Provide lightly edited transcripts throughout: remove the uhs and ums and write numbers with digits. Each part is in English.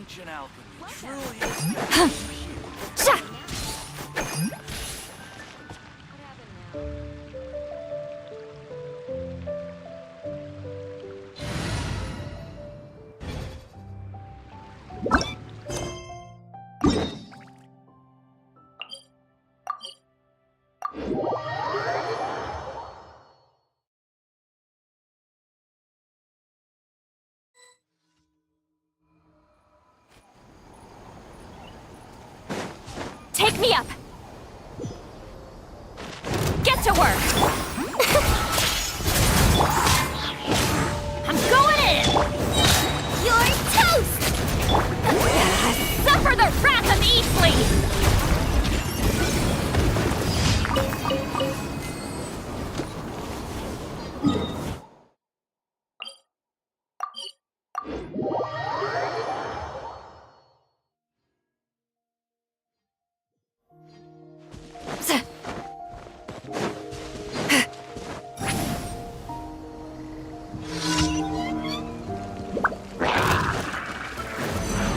Ancient alchemy truly is Sha! Take me up! Get to work! I'm going in! You're toast! Suffer the wrath of Eastleigh!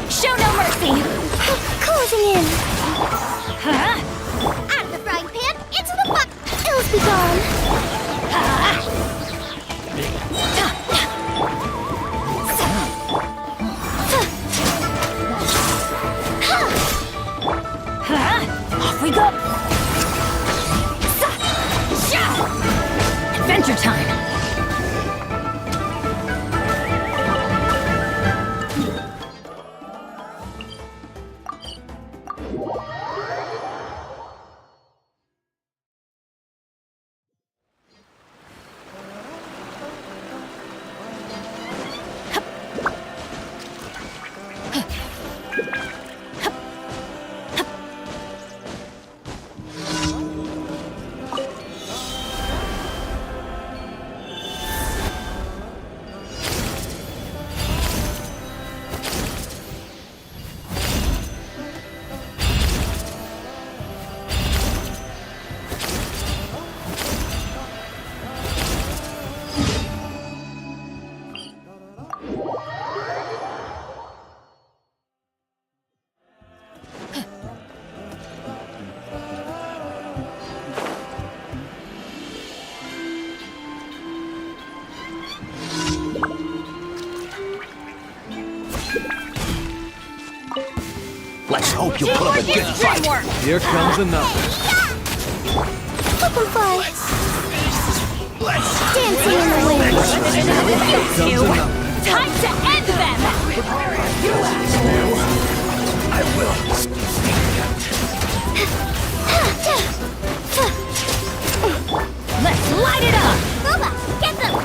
Show no mercy! Closing in! Huh? Out of the frying pan, into the pot! Ills be gone! Off we go! Adventure time! Let's hope you put up a good fight. Here comes another. Look 'em fly! Let's Dancing in the wind! Here comes another. Time to end them! I will. Let's light it up! Booba, get them!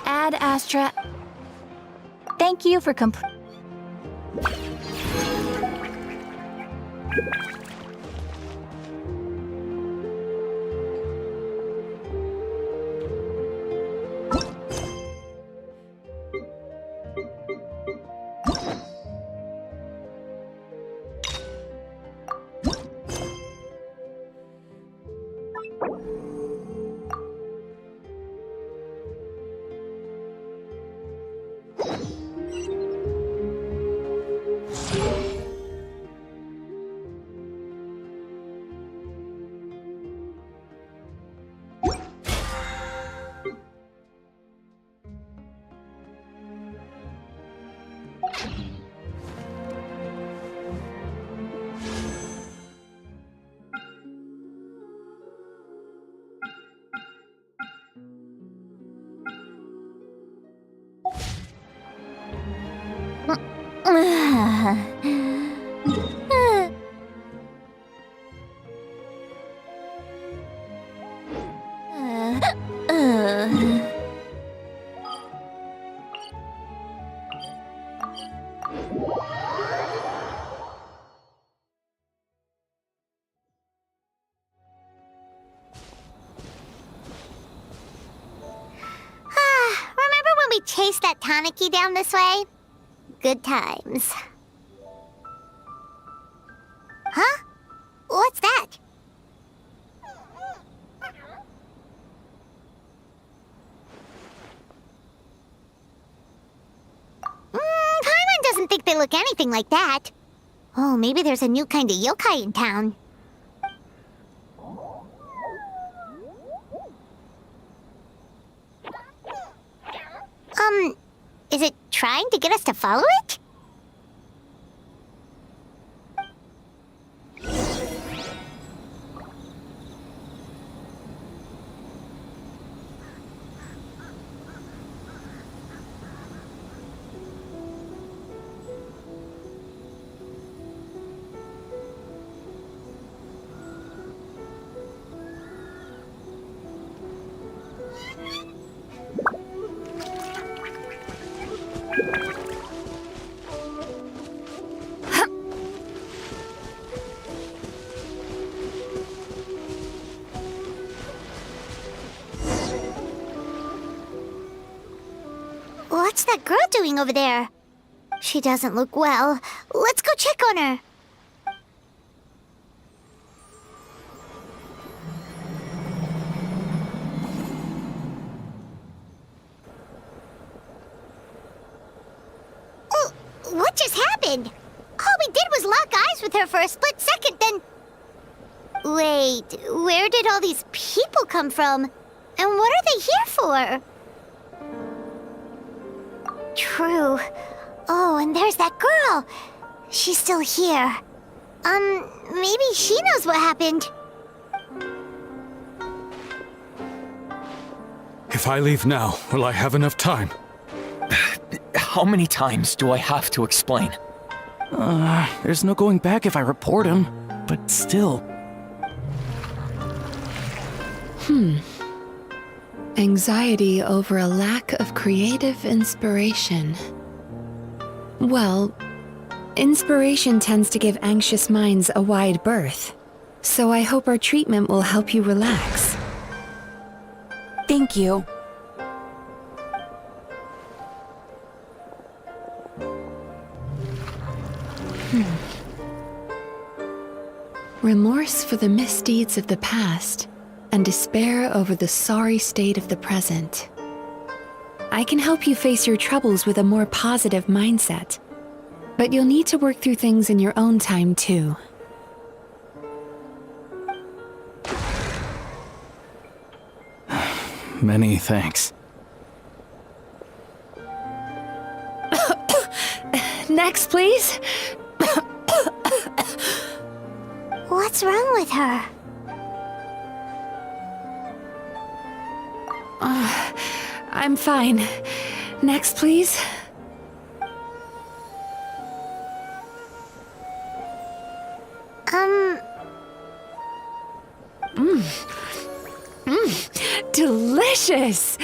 Ad Astra. Thank you for taste that tonic-y down this way? Good times. Huh? What's that? Paimon doesn't think they look anything like that. Oh, maybe there's a new kind of yokai in town. Is it trying to get us to follow it? What's that girl doing over there? She doesn't look well. Let's go check on her. Oh, what just happened? All we did was lock eyes with her for a split second, then... Wait, where did all these people come from? And what are they here for? True. Oh, and there's that girl. She's still here. Maybe she knows what happened. If I leave now, will I have enough time? How many times do I have to explain? There's no going back if I report him, but still. Anxiety over a lack of creative inspiration. Well, inspiration tends to give anxious minds a wide berth, so I hope our treatment will help you relax. Thank you. Remorse for the misdeeds of the past, and despair over the sorry state of the present. I can help you face your troubles with a more positive mindset, but you'll need to work through things in your own time too. Many thanks. Next, please. What's wrong with her? I'm fine. Next, please. Delicious!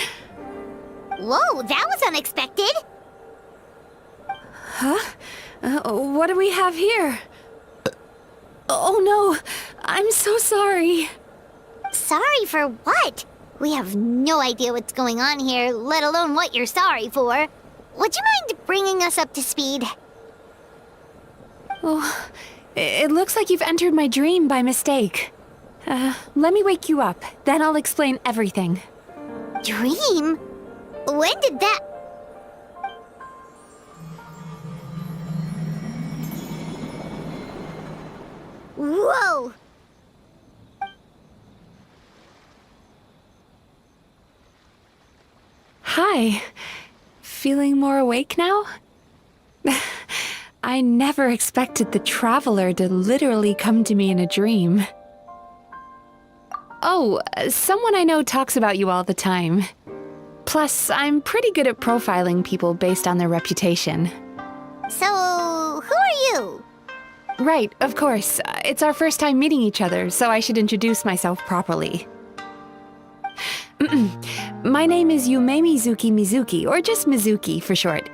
Whoa, that was unexpected. What do we have here? Oh no, I'm so sorry. Sorry for what? We have no idea what's going on here, let alone what you're sorry for. Would you mind bringing us up to speed? Oh, it looks like you've entered my dream by mistake. Let me wake you up, then I'll explain everything. Dream? When did that... Whoa! Hi. Feeling more awake now? I never expected the Traveler to literally come to me in a dream. Oh, someone I know talks about you all the time. Plus, I'm pretty good at profiling people based on their reputation. So, who are you? Right, of course. It's our first time meeting each other, so I should introduce myself properly. My name is Yume Mizuki, or just Mizuki for short.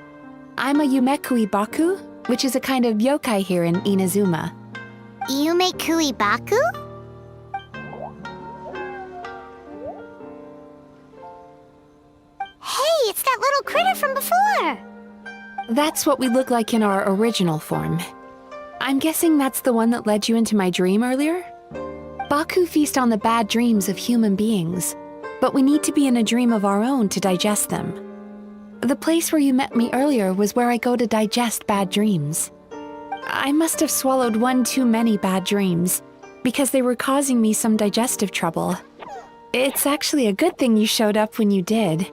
I'm a Yumekui Baku, which is a kind of yokai here in Inazuma. Yume Kuibaku? Hey, it's that little critter are from before. That's what we look like in our original form. I'm guessing that's the one that led you into my dream earlier? Baku feast on the bad dreams of human beings, but we need to be in a dream of our own to digest them. The place where you met me earlier was where I go to digest bad dreams. I must have swallowed one too many bad dreams, because they were causing me some digestive trouble. It's actually a good thing you showed up when you did.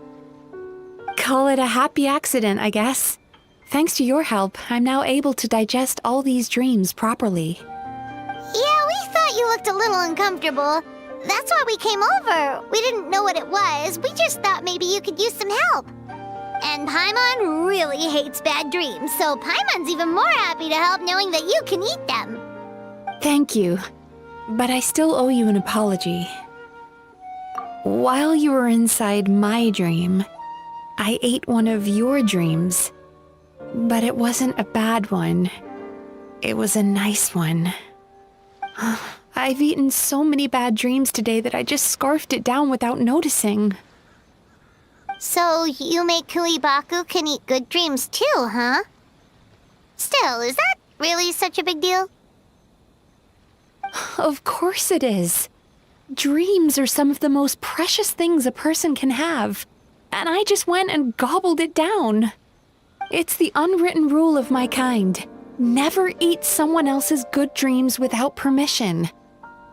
Call it a happy accident, I guess. Thanks to your help, I'm now able to digest all these dreams properly. Yeah, we thought you looked a little uncomfortable. That's why we came over. We didn't know what it was. We just thought maybe you could use some help. And Paimon really hates bad dreams, so Paimon's even more happy to help knowing that you can eat them. Thank you, but I still owe you an apology. While you were inside my dream, I ate one of your dreams. But it wasn't a bad one. It was a nice one. I've eaten so many bad dreams today that I just scarfed it down without noticing. So Yume Kuibaku can eat good dreams too, huh? Still, is that really such a big deal? Of course it is. Dreams are some of the most precious things a person can have. And I just went and gobbled it down. It's the unwritten rule of my kind. Never eat someone else's good dreams without permission.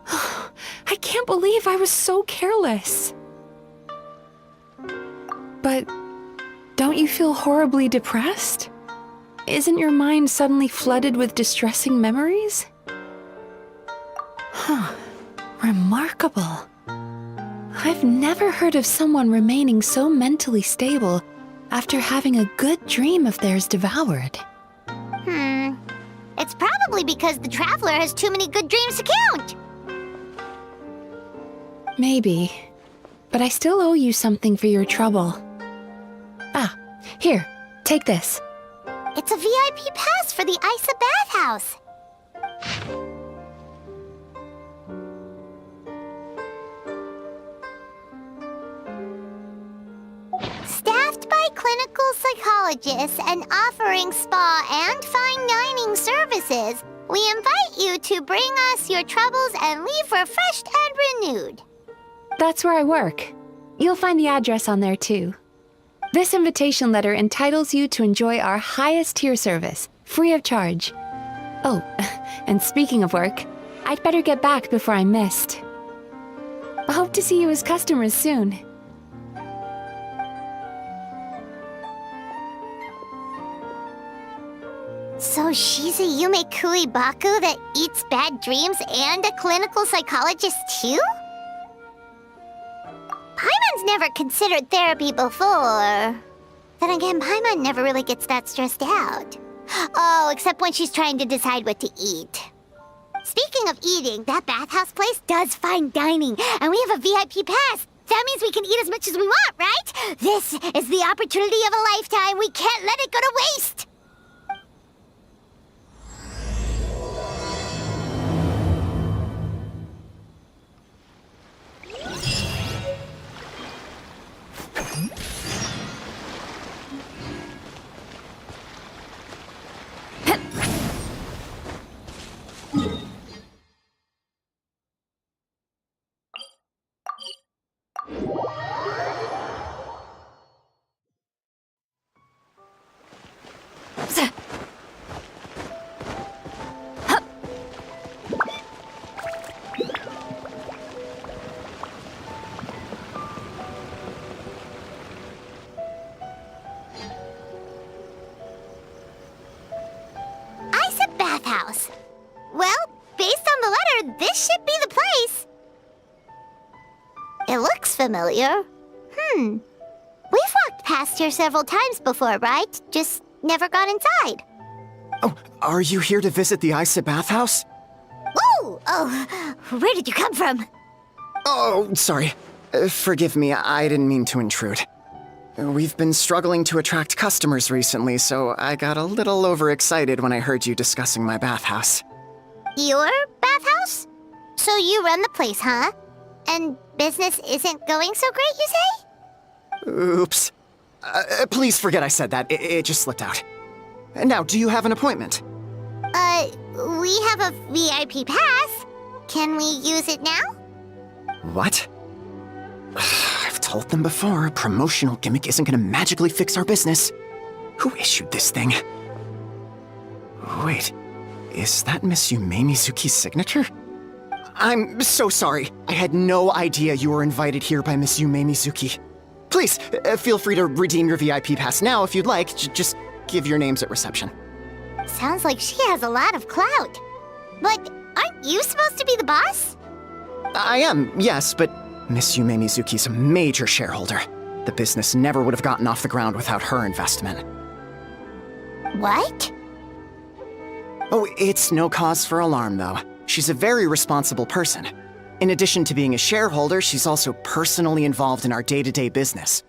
I can't believe I was so careless. But don't you feel horribly depressed? Isn't your mind suddenly flooded with distressing memories? Remarkable. I've never heard of someone remaining so mentally stable after having a good dream of theirs devoured. It's probably because the traveler has too many good dreams to count. Maybe. But I still owe you something for your trouble. Ah, here, take this. It's a VIP pass for the Isa bathhouse. Staffed by clinical psychologists and offering spa and fine dining services, we invite you to bring us your troubles and leave refreshed and renewed. That's where I work. You'll find the address on there too. This invitation letter entitles you to enjoy our highest tier service, free of charge. Oh, and speaking of work, I'd better get back before I'm missed. I hope to see you as customers soon. So she's a Yume Kuibaku that eats bad dreams and a clinical psychologist too? Paimon's never considered therapy before. Then again, Paimon never really gets that stressed out. Oh, except when she's trying to decide what to eat. Speaking of eating, that bathhouse place does fine dining, and we have a VIP pass. That means we can eat as much as we want, right? This is the opportunity of a lifetime. We can't let it go to waste. Bathhouse. Well, based on the letter, this should be the place. It looks familiar. We've walked past here several times before, right? Just never got inside. Oh, are you here to visit the Isa bathhouse? Ooh! Oh, where did you come from? Oh, sorry. Forgive me, I didn't mean to intrude. We've been struggling to attract customers recently, so I got a little overexcited when I heard you discussing my bathhouse. Your bathhouse? So you run the place, huh? And business isn't going so great, you say? Oops. Please forget I said that. It just slipped out. Now, do you have an appointment? We have a VIP pass. Can we use it now? What? I've told them before, a promotional gimmick isn't gonna magically fix our business. Who issued this thing? Wait, is that Miss Yume Mizuki's signature? I'm so sorry. I had no idea you were invited here by Miss Yume Mizuki. Please, feel free to redeem your VIP pass now if you'd like. Just give your names at reception. Sounds like she has a lot of clout. But aren't you supposed to be the boss? I am, yes, but Miss Yume Mizuki's a major shareholder. The business never would have gotten off the ground without her investment. What? Oh, it's no cause for alarm, though. She's a very responsible person. In addition to being a shareholder, she's also personally involved in our day-to-day business.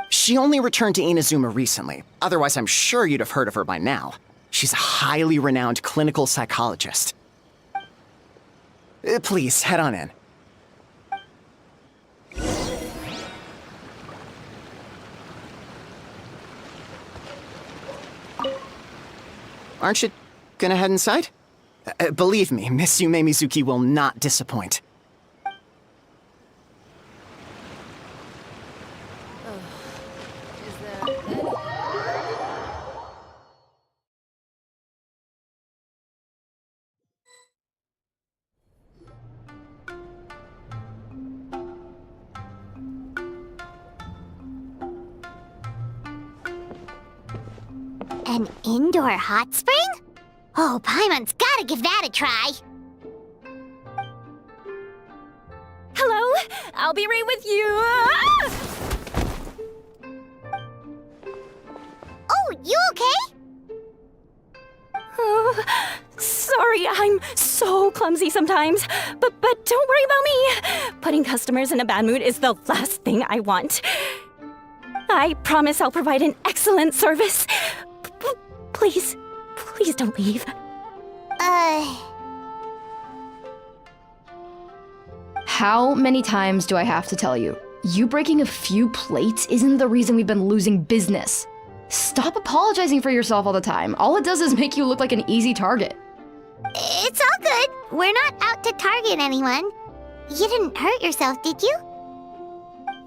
She only returned to Inazuma recently, otherwise I'm sure you'd have heard of her by now. She's a highly renowned clinical psychologist. Please, head on in. Aren't you gonna head inside? Believe me, Miss Yume Mizuki will not disappoint. An indoor hot spring? Oh, Paimon's gotta give that a try. Hello? I'll be right with you. Ah! Oh, you okay? Oh, sorry, I'm so clumsy sometimes. But don't worry about me. Putting customers in a bad mood is the last thing I want. I promise I'll provide an excellent service. Please don't leave. How many times do I have to tell you? You breaking a few plates isn't the reason we've been losing business. Stop apologizing for yourself all the time. All it does is make you look like an easy target. It's all good. We're not out to target anyone. You didn't hurt yourself, did you?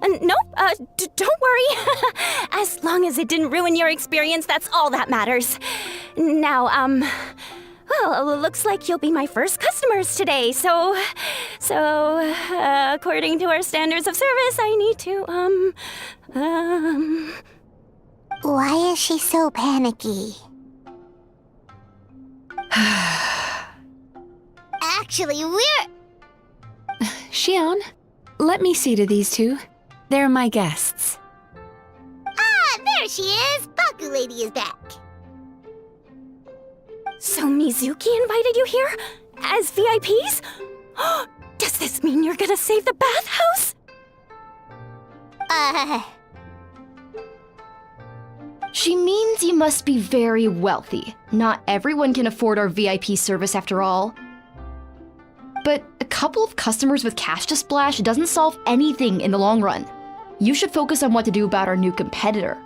Nope, don't worry. As long as it didn't ruin your experience, that's all that matters. Now, well, looks like you'll be my first customers today, so, according to our standards of service, I need to, Why is she so panicky? Actually, we're... Xion, let me see to these two. They're my guests. Ah, there she is! Baku Lady is back. So Mizuki invited you here? As VIPs? Does this mean you're gonna save the bathhouse? She means you must be very wealthy. Not everyone can afford our VIP service after all. But a couple of customers with cash to splash doesn't solve anything in the long run. You should focus on what to do about our new competitor.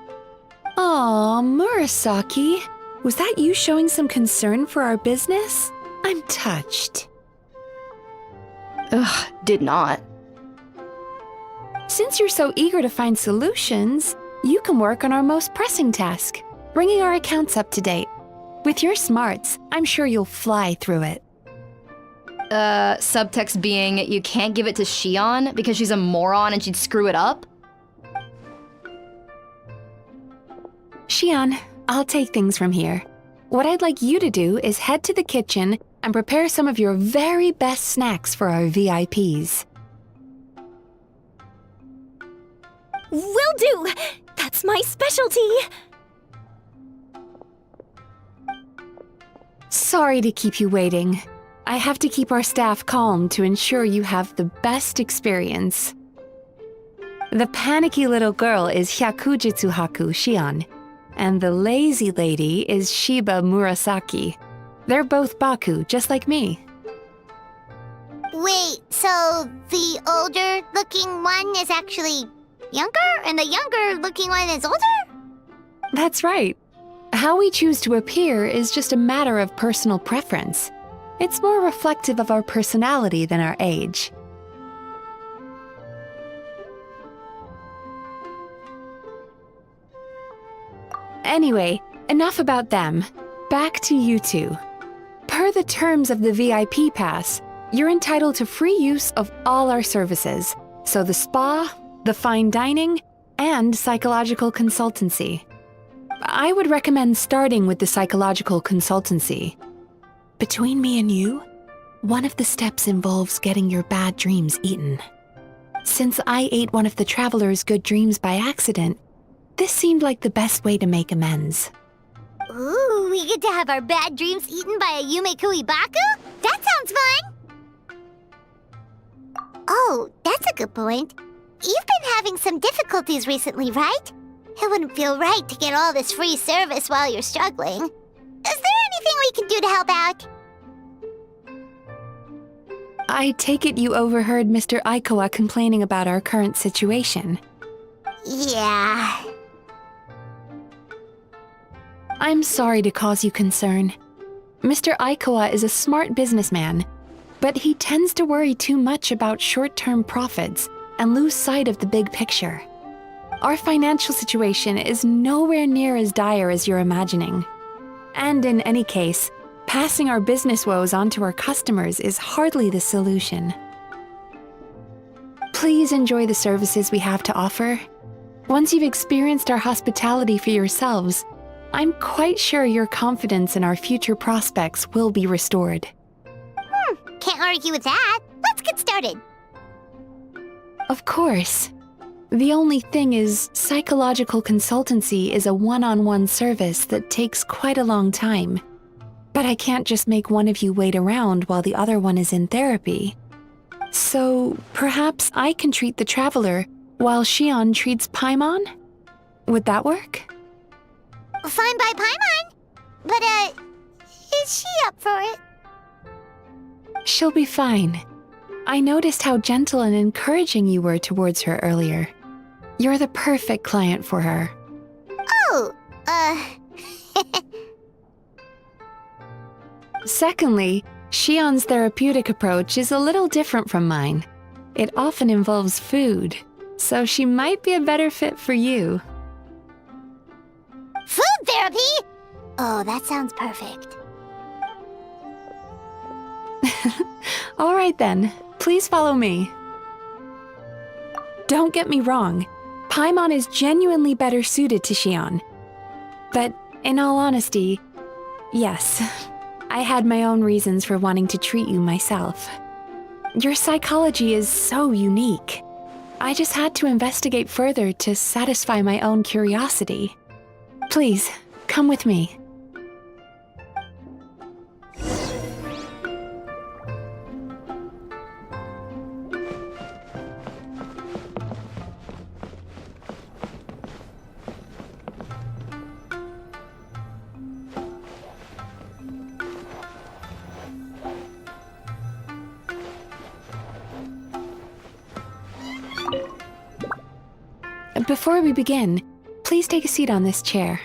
Aw, Murasaki. Was that you showing some concern for our business? I'm touched. Ugh, did not. Since you're so eager to find solutions, you can work on our most pressing task, bringing our accounts up to date. With your smarts, I'm sure you'll fly through it. Subtext being, you can't give it to Xion because she's a moron and she'd screw it up? Xion, I'll take things from here. What I'd like you to do is head to the kitchen and prepare some of your very best snacks for our VIPs. Will do! That's my specialty! Sorry to keep you waiting. I have to keep our staff calm to ensure you have the best experience. The panicky little girl is Hyakujitsu Haku Xion, and the lazy lady is Shiba Murasaki. They're both Baku, just like me. Wait, so the older-looking one is actually younger, and the younger-looking one is older? That's right. How we choose to appear is just a matter of personal preference. It's more reflective of our personality than our age. Anyway, enough about them. Back to you two. Per the terms of the VIP pass, you're entitled to free use of all our services. So the spa, the fine dining, and psychological consultancy. I would recommend starting with the psychological consultancy. Between me and you, one of the steps involves getting your bad dreams eaten. Since I ate one of the traveler's good dreams by accident, this seemed like the best way to make amends. Ooh, we get to have our bad dreams eaten by a Yumeku Ibaku? That sounds fun! Oh, that's a good point. You've been having some difficulties recently, right? It wouldn't feel right to get all this free service while you're struggling. Is there anything we can do to help out? I take it you overheard Mr. Aikawa complaining about our current situation. Yeah. I'm sorry to cause you concern. Mr. Aikawa is a smart businessman, but he tends to worry too much about short-term profits and lose sight of the big picture. Our financial situation is nowhere near as dire as you're imagining. And in any case, passing our business woes on to our customers is hardly the solution. Please enjoy the services we have to offer. Once you've experienced our hospitality for yourselves, I'm quite sure your confidence in our future prospects will be restored. Can't argue with that. Let's get started. Of course. The only thing is, psychological consultancy is a one-on-one service that takes quite a long time. But I can't just make one of you wait around while the other one is in therapy. So, perhaps I can treat the traveler while Shion treats Paimon? Would that work? Fine by Paimon. But, is she up for it? She'll be fine. I noticed how gentle and encouraging you were towards her earlier. You're the perfect client for her. Oh, Secondly, Shion's therapeutic approach is a little different from mine. It often involves food, so she might be a better fit for you. food therapy? Oh, that sounds perfect. All right then, please follow me. Don't get me wrong, Paimon is genuinely better suited to Shion. But in all honesty, yes, I had my own reasons for wanting to treat you myself. Your psychology is so unique. I just had to investigate further to satisfy my own curiosity. Please, come with me. Before we begin, please take a seat on this chair.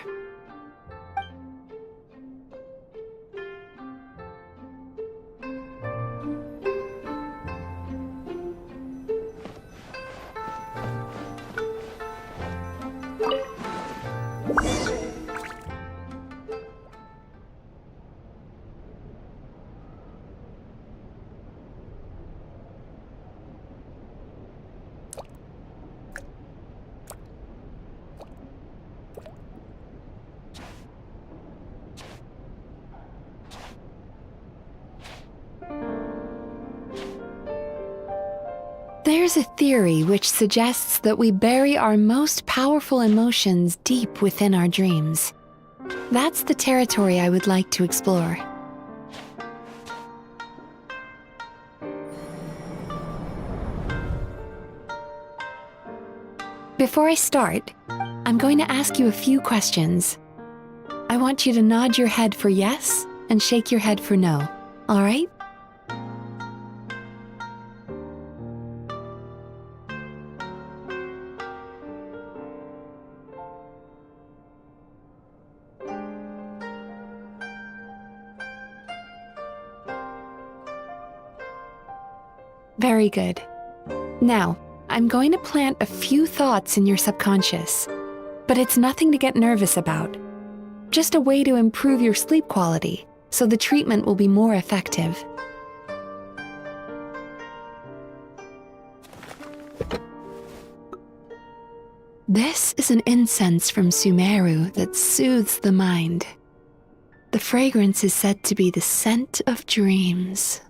There's a theory which suggests that we bury our most powerful emotions deep within our dreams. That's the territory I would like to explore. Before I start, I'm going to ask you a few questions. I want you to nod your head for yes and shake your head for no, all right? Very good. Now, I'm going to plant a few thoughts in your subconscious. But it's nothing to get nervous about. Just a way to improve your sleep quality, so the treatment will be more effective. This is an incense from Sumeru that soothes the mind. The fragrance is said to be the scent of dreams.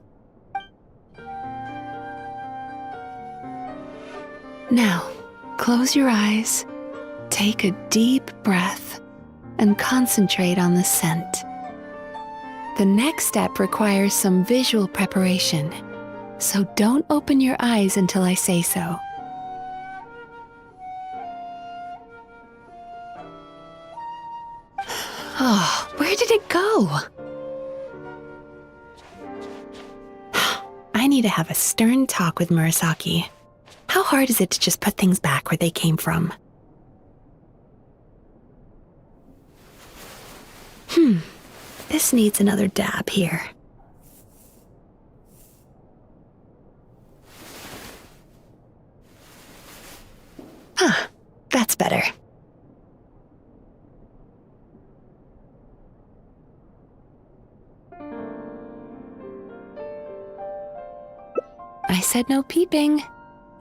Now, close your eyes, take a deep breath, and concentrate on the scent. The next step requires some visual preparation, so don't open your eyes until I say so. Oh, where did it go? I need to have a stern talk with Murasaki. How hard is it to just put things back where they came from? This needs another dab here. That's better. I said no peeping.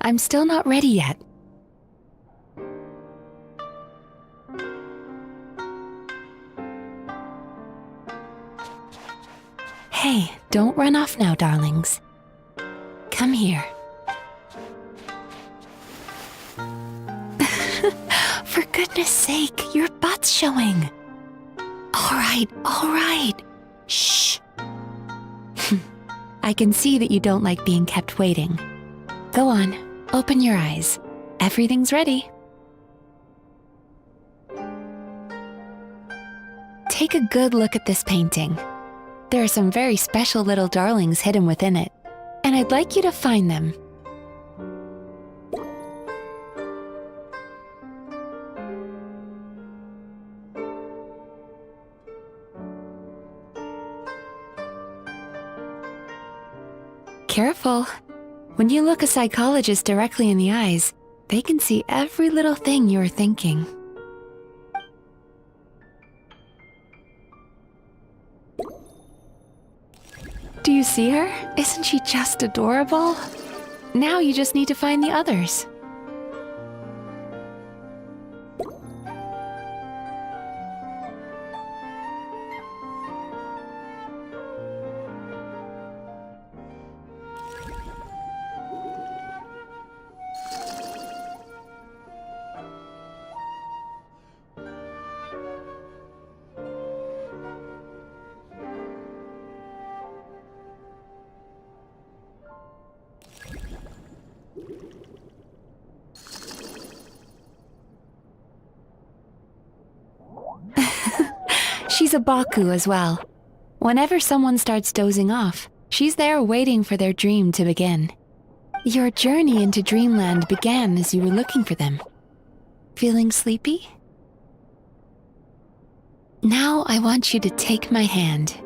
I'm still not ready yet. Hey, don't run off now, darlings. Come here. For goodness sake, your butt's showing. All right. Shh. I can see that you don't like being kept waiting. Go on, open your eyes. Everything's ready. Take a good look at this painting. There are some very special little darlings hidden within it, and I'd like you to find them. Careful. When you look a psychologist directly in the eyes, they can see every little thing you're thinking. Do you see her? Isn't she just adorable? Now you just need to find the others. She's a Baku as well. Whenever someone starts dozing off, she's there waiting for their dream to begin. Your journey into Dreamland began as you were looking for them. Feeling sleepy? Now I want you to take my hand.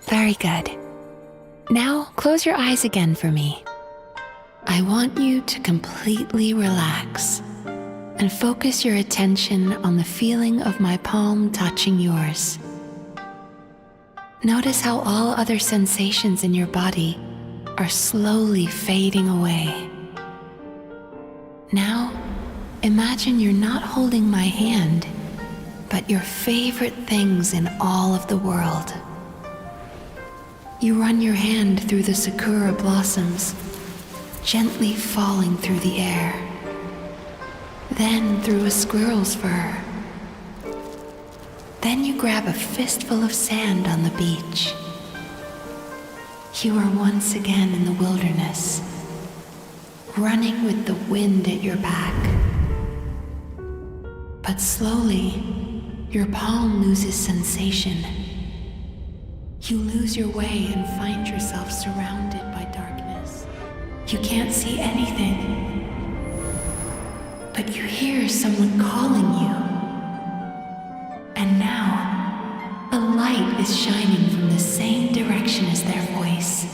Very good. Now close your eyes again for me. I want you to completely relax and focus your attention on the feeling of my palm touching yours. Notice how all other sensations in your body are slowly fading away. Now, imagine you're not holding my hand, but your favorite things in all of the world. You run your hand through the sakura blossoms, gently falling through the air. Then through a squirrel's fur. Then you grab a fistful of sand on the beach. You are once again in the wilderness, running with the wind at your back. But slowly, your palm loses sensation. You lose your way and find yourself surrounded by darkness. You can't see anything. But you hear someone calling you. And now, a light is shining from the same direction as their voice.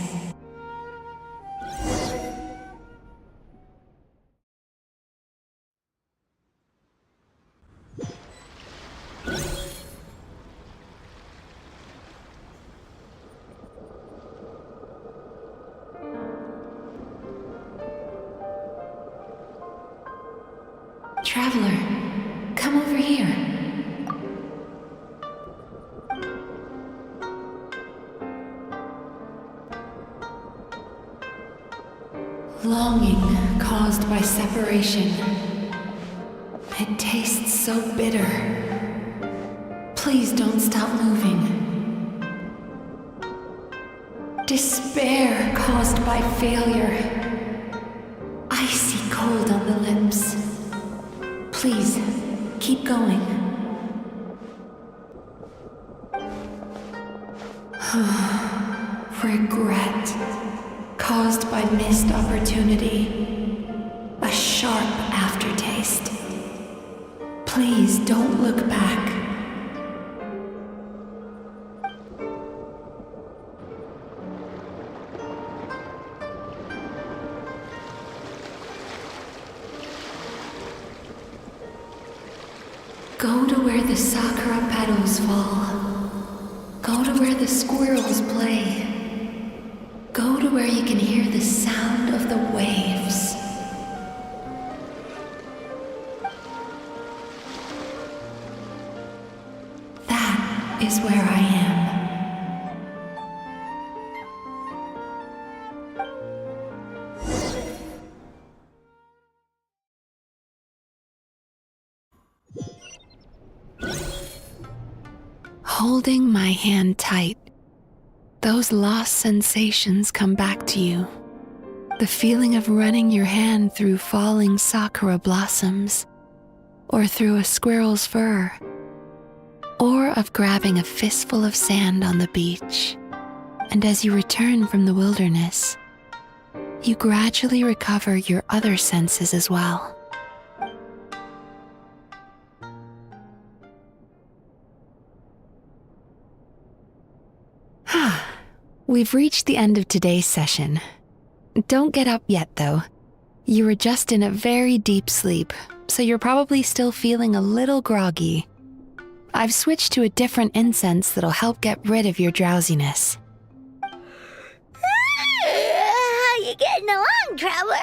Traveler, come over here. Longing caused by separation. It tastes so bitter. Please don't stop moving. Despair caused by failure. Icy cold on the lips. Please, keep going. Regret, caused by missed opportunity. A sharp aftertaste. Please don't look back. Go to where the sakura petals fall. Go to where the squirrels play. Go to where you can hear the sound of the waves. That is where I am. Holding my hand tight, those lost sensations come back to you. The feeling of running your hand through falling sakura blossoms, or through a squirrel's fur, or of grabbing a fistful of sand on the beach. And as you return from the wilderness, you gradually recover your other senses as well. We've reached the end of today's session. Don't get up yet, though. You were just in a very deep sleep, so you're probably still feeling a little groggy. I've switched to a different incense that'll help get rid of your drowsiness. How you getting along, traveler?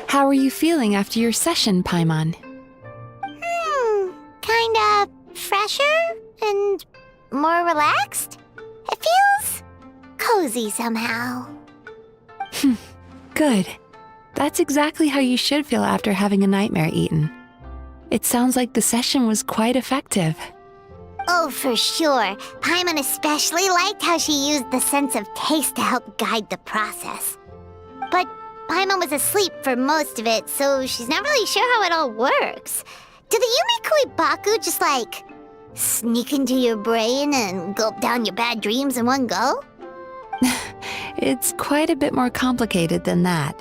How are you feeling after your session, Paimon? Kinda fresher and more relaxed. It feels cozy somehow. Good. That's exactly how you should feel after having a nightmare eaten. It sounds like the session was quite effective. Oh, for sure. Paimon especially liked how she used the sense of taste to help guide the process. But Paimon was asleep for most of it, so she's not really sure how it all works. Did the Yumi Kuibaku just, sneak into your brain and gulp down your bad dreams in one go? It's quite a bit more complicated than that.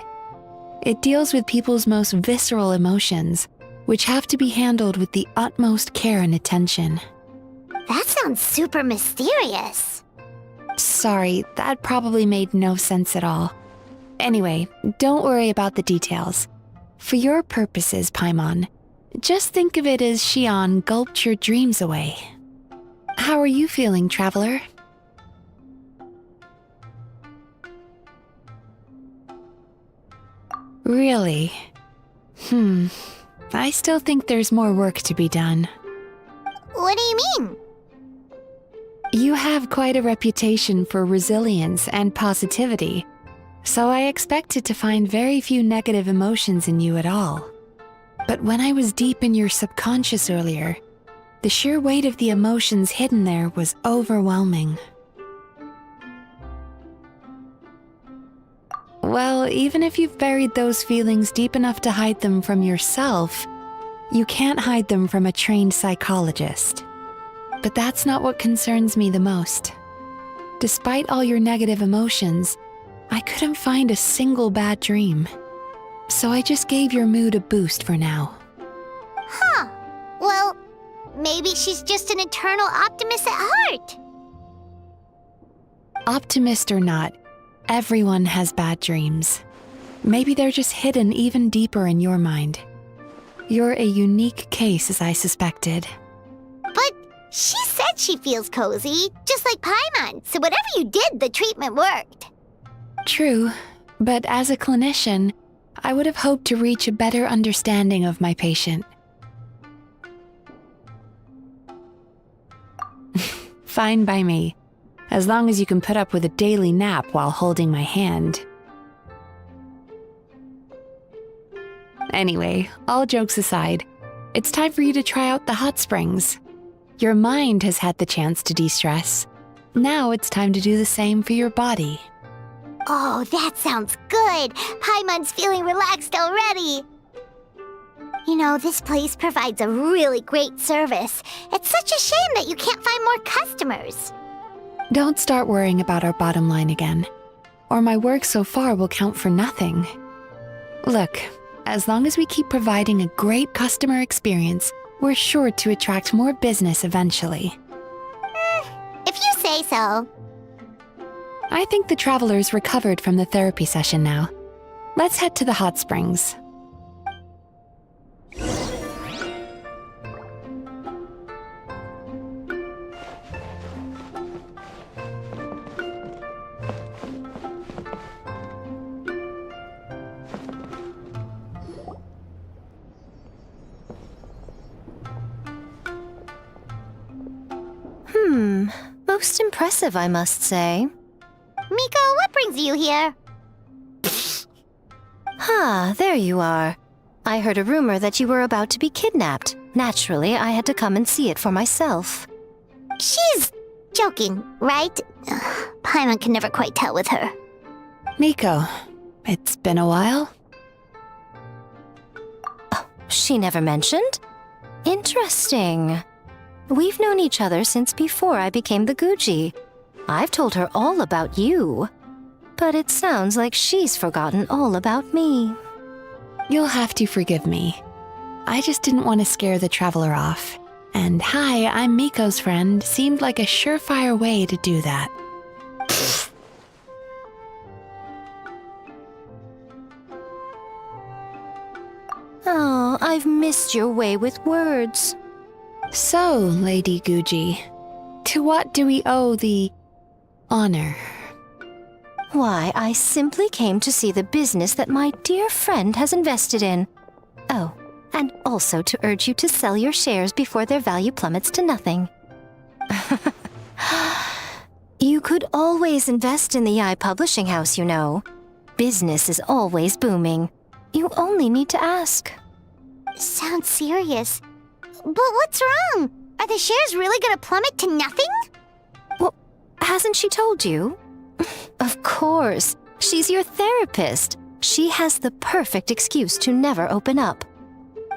It deals with people's most visceral emotions, which have to be handled with the utmost care and attention. That sounds super mysterious. Sorry, that probably made no sense at all. Anyway, don't worry about the details. For your purposes, Paimon, just think of it as Xion gulped your dreams away. How are you feeling, traveler? Really? I still think there's more work to be done. What do you mean? You have quite a reputation for resilience and positivity, so I expected to find very few negative emotions in you at all. But when I was deep in your subconscious earlier, the sheer weight of the emotions hidden there was overwhelming. Well, even if you've buried those feelings deep enough to hide them from yourself, you can't hide them from a trained psychologist. But that's not what concerns me the most. Despite all your negative emotions, I couldn't find a single bad dream. So I just gave your mood a boost for now. Huh. Well, maybe she's just an eternal optimist at heart. Optimist or not, everyone has bad dreams. Maybe they're just hidden even deeper in your mind. You're a unique case, as I suspected. But she said she feels cozy, just like Paimon, so whatever you did, the treatment worked. True, but as a clinician, I would have hoped to reach a better understanding of my patient. Fine by me, as long as you can put up with a daily nap while holding my hand. Anyway, all jokes aside, it's time for you to try out the hot springs. Your mind has had the chance to de-stress. Now it's time to do the same for your body. Oh, that sounds good. Paimon's feeling relaxed already. You know, this place provides a really great service. It's such a shame that you can't find more customers. Don't start worrying about our bottom line again, or my work so far will count for nothing. Look, as long as we keep providing a great customer experience, we're sure to attract more business eventually. If you say so. I think the traveler's recovered from the therapy session now. Let's head to the hot springs. Most impressive, I must say. Miko, what brings you here? There you are. I heard a rumor that you were about to be kidnapped. Naturally, I had to come and see it for myself. She's joking, right? Paimon can never quite tell with her. Miko, it's been a while. She never mentioned? Interesting. We've known each other since before I became the Guji. I've told her all about you. But it sounds like she's forgotten all about me. You'll have to forgive me. I just didn't want to scare the traveler off. And hi, I'm Miko's friend seemed like a surefire way to do that. Oh, I've missed your way with words. So, Lady Guji, to what do we owe the honor? Why, I simply came to see the business that my dear friend has invested in. Oh, and also to urge you to sell your shares before their value plummets to nothing. You could always invest in the Yi Publishing House, you know. Business is always booming. You only need to ask. Sounds serious. But what's wrong? Are the shares really gonna plummet to nothing? Well, hasn't she told you? Of course. She's your therapist. She has the perfect excuse to never open up.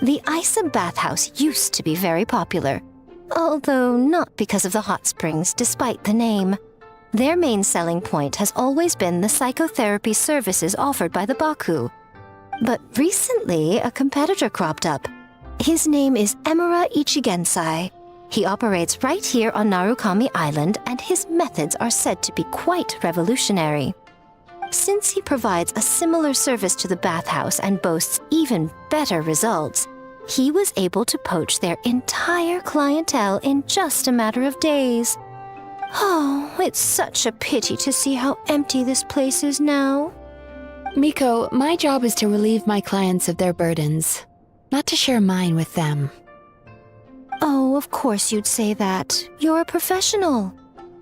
The Isa bathhouse used to be very popular, although not because of the hot springs, despite the name. Their main selling point has always been the psychotherapy services offered by the Baku. But recently, a competitor cropped up. His name is Emura Ichigensai. He operates right here on Narukami Island, and his methods are said to be quite revolutionary. Since he provides a similar service to the bathhouse and boasts even better results, he was able to poach their entire clientele in just a matter of days. Oh, it's such a pity to see how empty this place is now. Miko, my job is to relieve my clients of their burdens, not to share mine with them. Oh, of course you'd say that. You're a professional.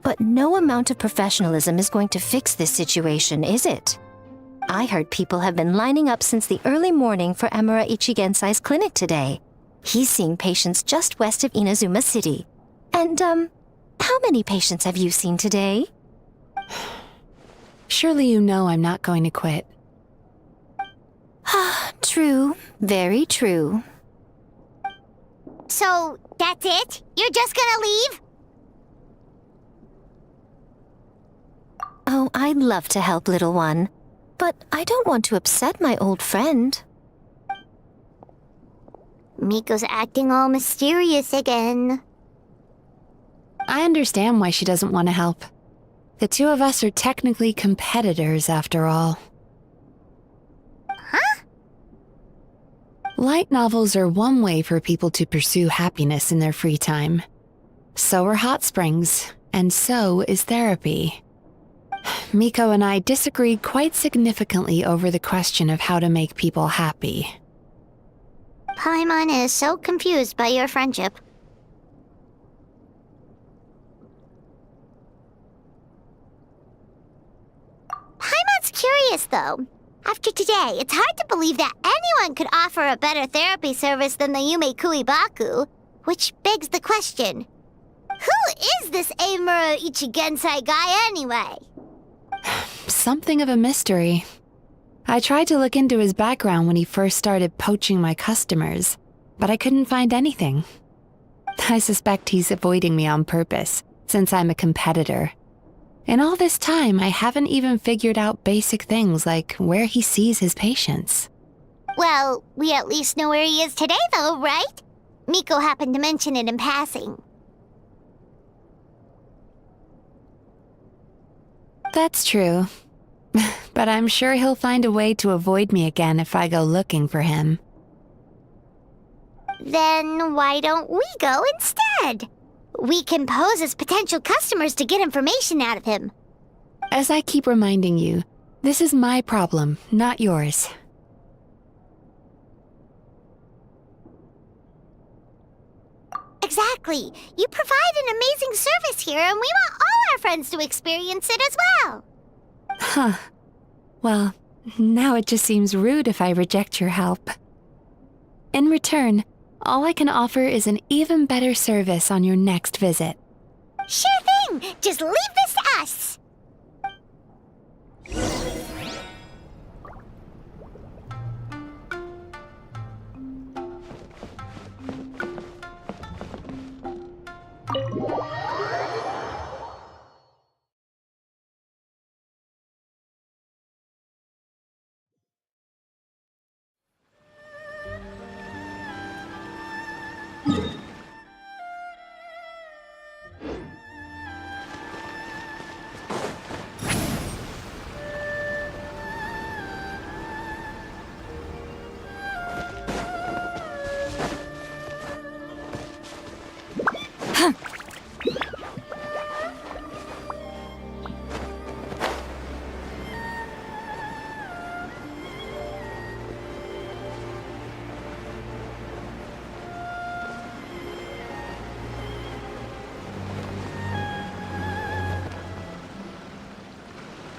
But no amount of professionalism is going to fix this situation, is it? I heard people have been lining up since the early morning for Emura Ichigensai's clinic today. He's seeing patients just west of Inazuma City. And, how many patients have you seen today? Surely you know I'm not going to quit. True. Very true. So, that's it? You're just gonna leave? Oh, I'd love to help, little one. But I don't want to upset my old friend. Miko's acting all mysterious again. I understand why she doesn't want to help. The two of us are technically competitors, after all. Huh? Light novels are one way for people to pursue happiness in their free time. So are hot springs, and so is therapy. Miko and I disagreed quite significantly over the question of how to make people happy. Paimon is so confused by your friendship. Paimon's curious, though. After today, it's hard to believe that anyone could offer a better therapy service than the Yume Kuibaku, which begs the question, who is this Eimura Ichigensai guy anyway? Something of a mystery. I tried to look into his background when he first started poaching my customers, but I couldn't find anything. I suspect he's avoiding me on purpose, since I'm a competitor. In all this time, I haven't even figured out basic things like where he sees his patients. Well, we at least know where he is today, though, right? Miko happened to mention it in passing. That's true. But I'm sure he'll find a way to avoid me again if I go looking for him. Then why don't we go instead? We can pose as potential customers to get information out of him. As I keep reminding you, this is my problem, not yours. Exactly. You provide an amazing service here, and we want all our friends to experience it as well. Huh. Well, now it just seems rude if I reject your help. In return, all I can offer is an even better service on your next visit. Sure thing! Just leave this to us!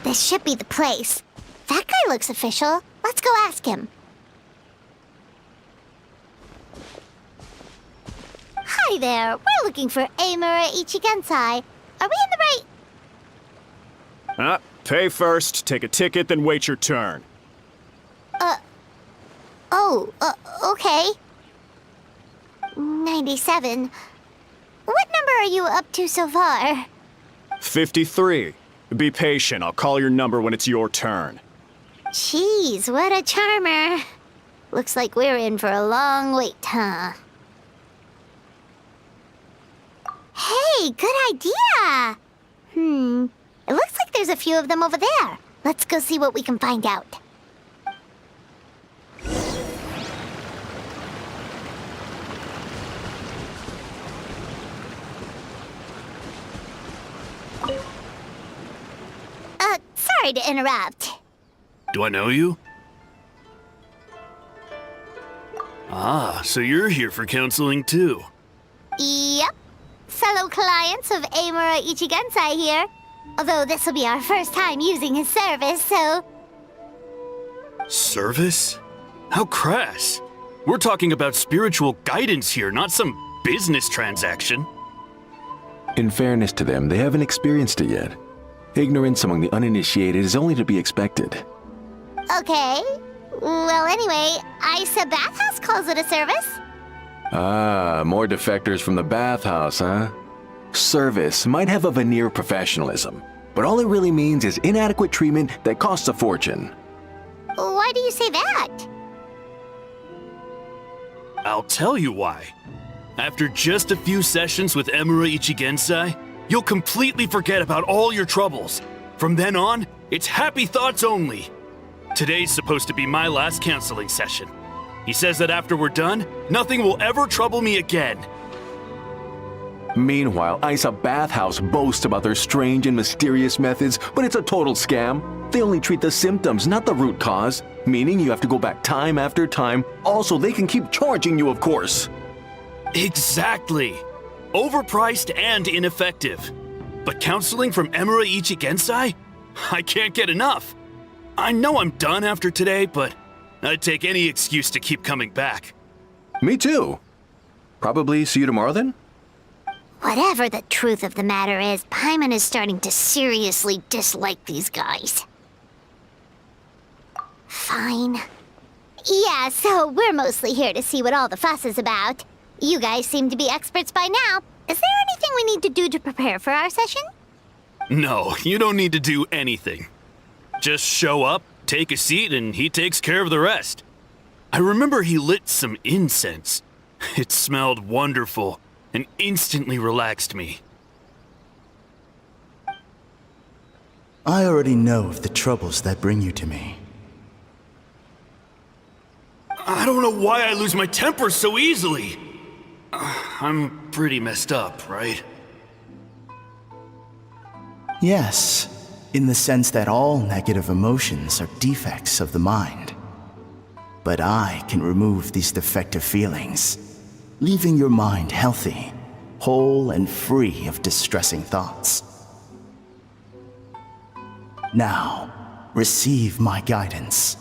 This should be the place. That guy looks official. Let's go ask him. Hi there. We're looking for Eimura Ichigensai. Are we in the right... Pay first, take a ticket, then wait your turn. Okay. 97. What number are you up to so far? 53. Be patient, I'll call your number when it's your turn. Jeez, what a charmer. Looks like we're in for a long wait, huh? Hey, good idea! It looks like there's a few of them over there. Let's go see what we can find out. Sorry to interrupt. Do I know you? Ah, so you're here for counseling too. Yep. Fellow clients of Eimura Ichigensai here. Although this will be our first time using his service, so... Service? How crass. We're talking about spiritual guidance here, not some business transaction. In fairness to them, they haven't experienced it yet. Ignorance among the uninitiated is only to be expected. Okay. Well, anyway, Isa Bathhouse calls it a service. Ah, more defectors from the bathhouse, huh? Service might have a veneer of professionalism, but all it really means is inadequate treatment that costs a fortune. Why do you say that? I'll tell you why. After just a few sessions with Emura Ichigensai, you'll completely forget about all your troubles. From then on, it's happy thoughts only. Today's supposed to be my last counseling session. He says that after we're done, nothing will ever trouble me again. Meanwhile, Isa Bathhouse boasts about their strange and mysterious methods, but it's a total scam. They only treat the symptoms, not the root cause, meaning you have to go back time after time. Also, they can keep charging you, of course. Exactly. Overpriced and ineffective. But counseling from Emura Ichigensai? I can't get enough. I know I'm done after today, but I'd take any excuse to keep coming back. Me too. Probably see you tomorrow then? Whatever the truth of the matter is, Paimon is starting to seriously dislike these guys. Fine. Yeah, so we're mostly here to see what all the fuss is about. You guys seem to be experts by now. Is there anything we need to do to prepare for our session? No, you don't need to do anything. Just show up, take a seat, and he takes care of the rest. I remember he lit some incense. It smelled wonderful and instantly relaxed me. I already know of the troubles that bring you to me. I don't know why I lose my temper so easily. I'm pretty messed up, right? Yes, in the sense that all negative emotions are defects of the mind. But I can remove these defective feelings, leaving your mind healthy, whole and free of distressing thoughts. Now, receive my guidance.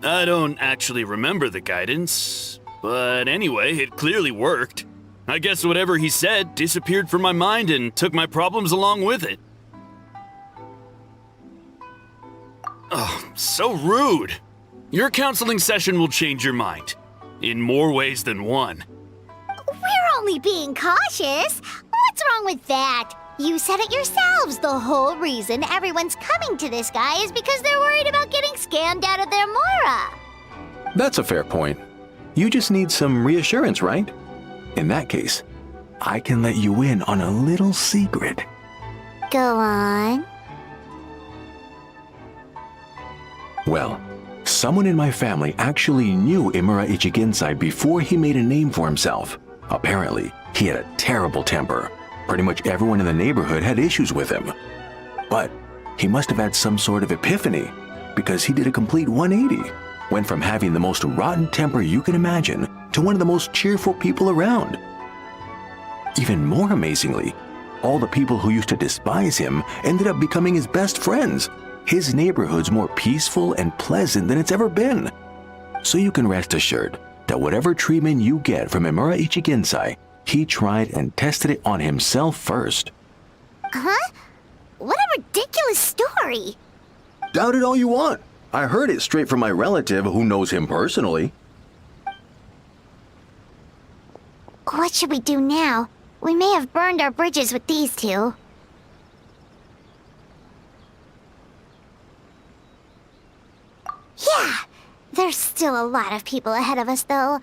I don't actually remember the guidance, but anyway, it clearly worked. I guess whatever he said disappeared from my mind and took my problems along with it. Oh, so rude. Your counseling session will change your mind. In more ways than one. We're only being cautious. What's wrong with that? You said it yourselves. The whole reason everyone's coming to this guy is because they're worried about getting scammed out of their Mora. That's a fair point. You just need some reassurance, right? In that case, I can let you in on a little secret. Go on. Well, someone in my family actually knew Imura Ichigensai before he made a name for himself. Apparently, he had a terrible temper. Pretty much everyone in the neighborhood had issues with him. But he must have had some sort of epiphany, because he did a complete 180. Went from having the most rotten temper you can imagine to one of the most cheerful people around. Even more amazingly, all the people who used to despise him ended up becoming his best friends. His neighborhood's more peaceful and pleasant than it's ever been. So you can rest assured that whatever treatment you get from Imura Ichigensai, he tried and tested it on himself first. Huh? What a ridiculous story. Doubt it all you want. I heard it straight from my relative who knows him personally. What should we do now? We may have burned our bridges with these two. Yeah, there's still a lot of people ahead of us, though.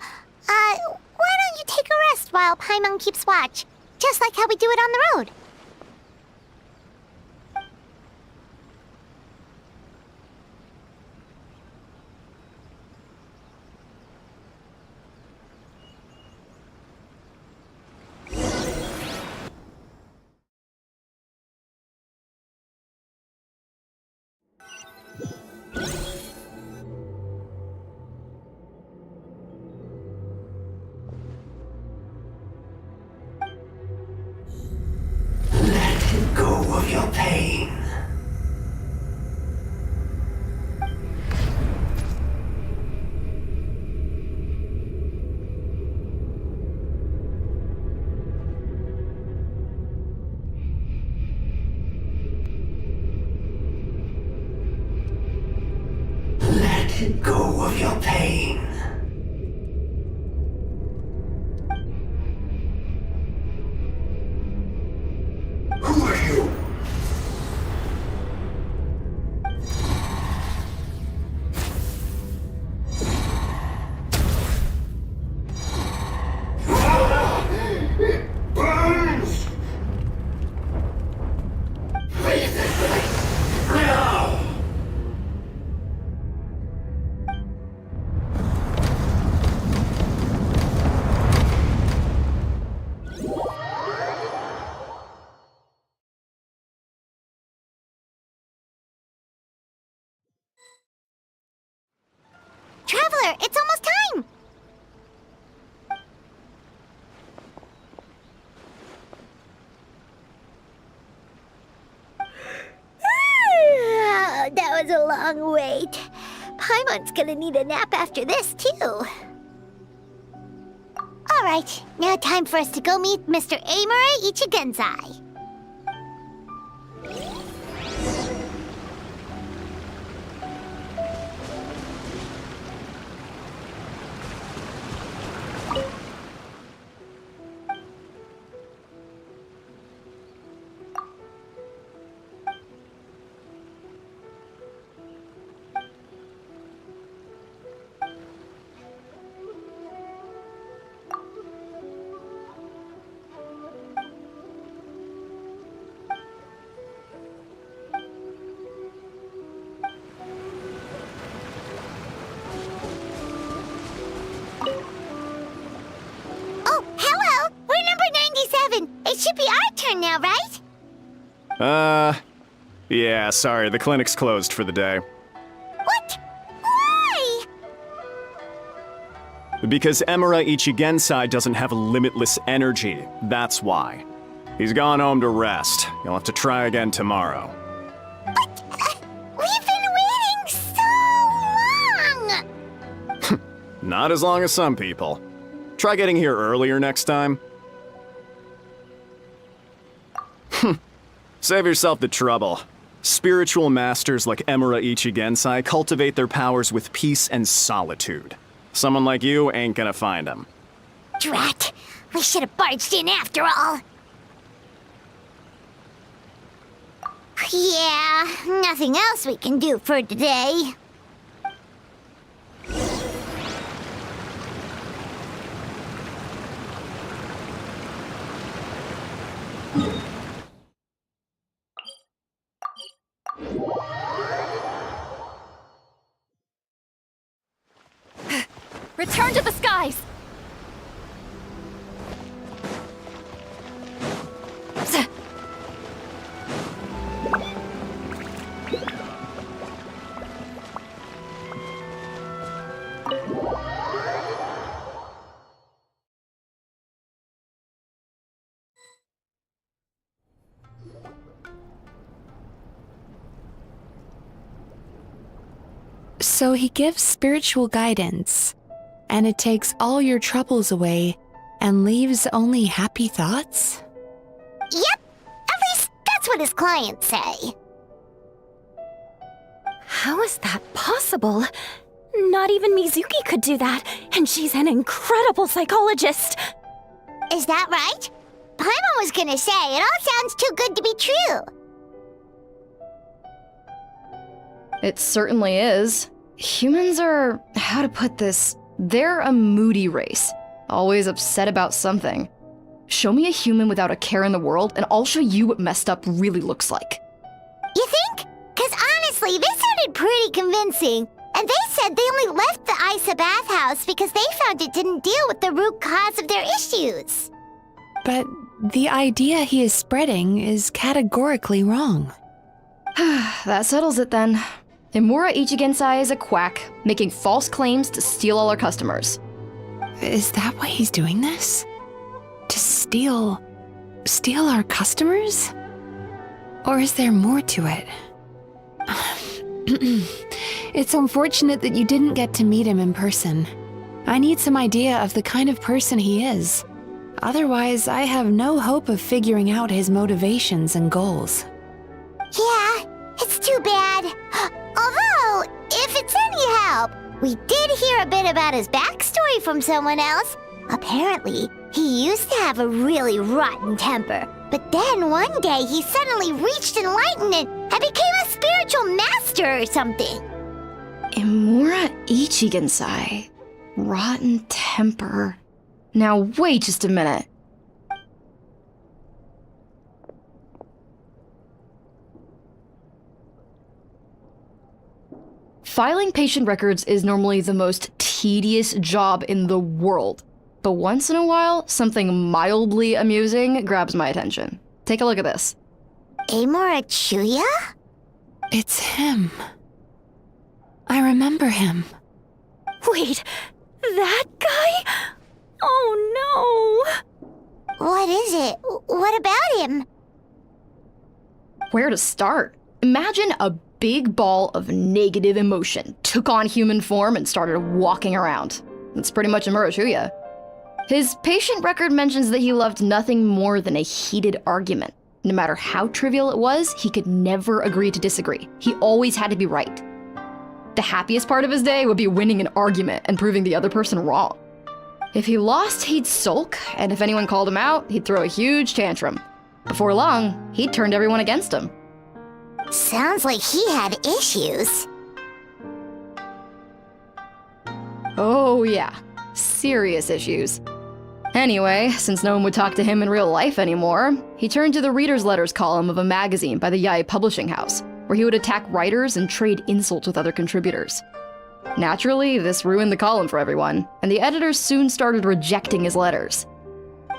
Why don't you take a rest while Paimon keeps watch? Just like how we do it on the road. Go of your pain. Let go of your pain. here! It's almost time! That was a long wait. Paimon's gonna need a nap after this, too. Alright, now time for us to go meet Mr. Amura Ichigenzai. It should be our turn now, right? Yeah, sorry, the clinic's closed for the day. What? Why? Because Emura Ichigensai doesn't have limitless energy, that's why. He's gone home to rest. You'll have to try again tomorrow. But, we've been waiting so long! Not as long as some people. Try getting here earlier next time. Save yourself the trouble. Spiritual masters like Emura Ichigensai cultivate their powers with peace and solitude. Someone like you ain't gonna find them. Drat! We should have barged in after all! Yeah, nothing else we can do for today. Return to the skies! So he gives spiritual guidance, and it takes all your troubles away and leaves only happy thoughts? Yep! At least that's what his clients say. How is that possible? Not even Mizuki could do that, and she's an incredible psychologist. Is that right? Paimon was gonna say, it all sounds too good to be true. It certainly is. Humans are, how to put this, they're a moody race, always upset about something. Show me a human without a care in the world, and I'll show you what messed up really looks like. You think? Cause honestly, they sounded pretty convincing. And they said they only left the Isa bathhouse because they found it didn't deal with the root cause of their issues. But the idea he is spreading is categorically wrong. That settles it then. Emura Ichigensai is a quack, making false claims to steal all our customers. Is that why he's doing this? To steal our customers? Or is there more to it? It's unfortunate that you didn't get to meet him in person. I need some idea of the kind of person he is. Otherwise, I have no hope of figuring out his motivations and goals. Yeah, it's too bad. Although, if it's any help, we did hear a bit about his backstory from someone else. Apparently, he used to have a really rotten temper. But then one day he suddenly reached enlightenment and became a spiritual master or something. Emura Ichigensai. Rotten temper. Now wait just a minute. Filing patient records is normally the most tedious job in the world. But once in a while, something mildly amusing grabs my attention. Take a look at this. Amura Chuya? It's him. I remember him. Wait, that guy? Oh no! What is it? What about him? Where to start? Imagine a big ball of negative emotion took on human form and started walking around. That's pretty much Murashuya. His patient record mentions that he loved nothing more than a heated argument. No matter how trivial it was, he could never agree to disagree. He always had to be right. The happiest part of his day would be winning an argument and proving the other person wrong. If he lost, he'd sulk, and if anyone called him out, he'd throw a huge tantrum. Before long, he'd turned everyone against him. Sounds like he had issues. Oh yeah, serious issues. Anyway, since no one would talk to him in real life anymore, he turned to the reader's letters column of a magazine by the Yae Publishing House, where he would attack writers and trade insults with other contributors. Naturally, this ruined the column for everyone, and the editors soon started rejecting his letters.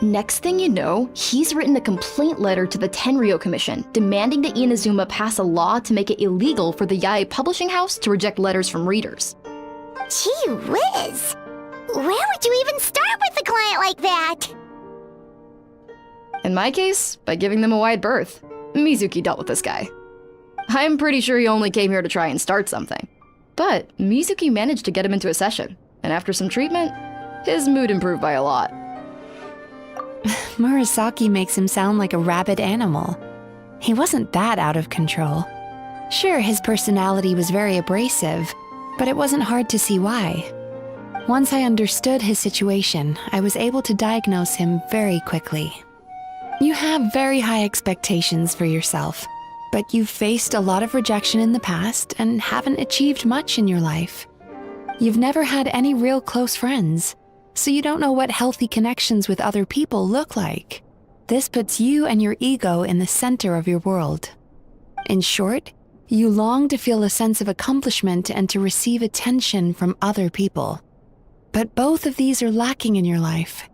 Next thing you know, he's written a complaint letter to the Tenryou Commission demanding that Inazuma pass a law to make it illegal for the Yae Publishing House to reject letters from readers. Gee whiz! Where would you even start with a client like that? In my case, by giving them a wide berth. Mizuki dealt with this guy. I'm pretty sure he only came here to try and start something. But Mizuki managed to get him into a session, and after some treatment, his mood improved by a lot. Murasaki makes him sound like a rabid animal. He wasn't that out of control. Sure, his personality was very abrasive, but it wasn't hard to see why. Once I understood his situation, I was able to diagnose him very quickly. You have very high expectations for yourself, but you've faced a lot of rejection in the past and haven't achieved much in your life. You've never had any real close friends, so you don't know what healthy connections with other people look like. This puts you and your ego in the center of your world. In short, you long to feel a sense of accomplishment and to receive attention from other people. But both of these are lacking in your life.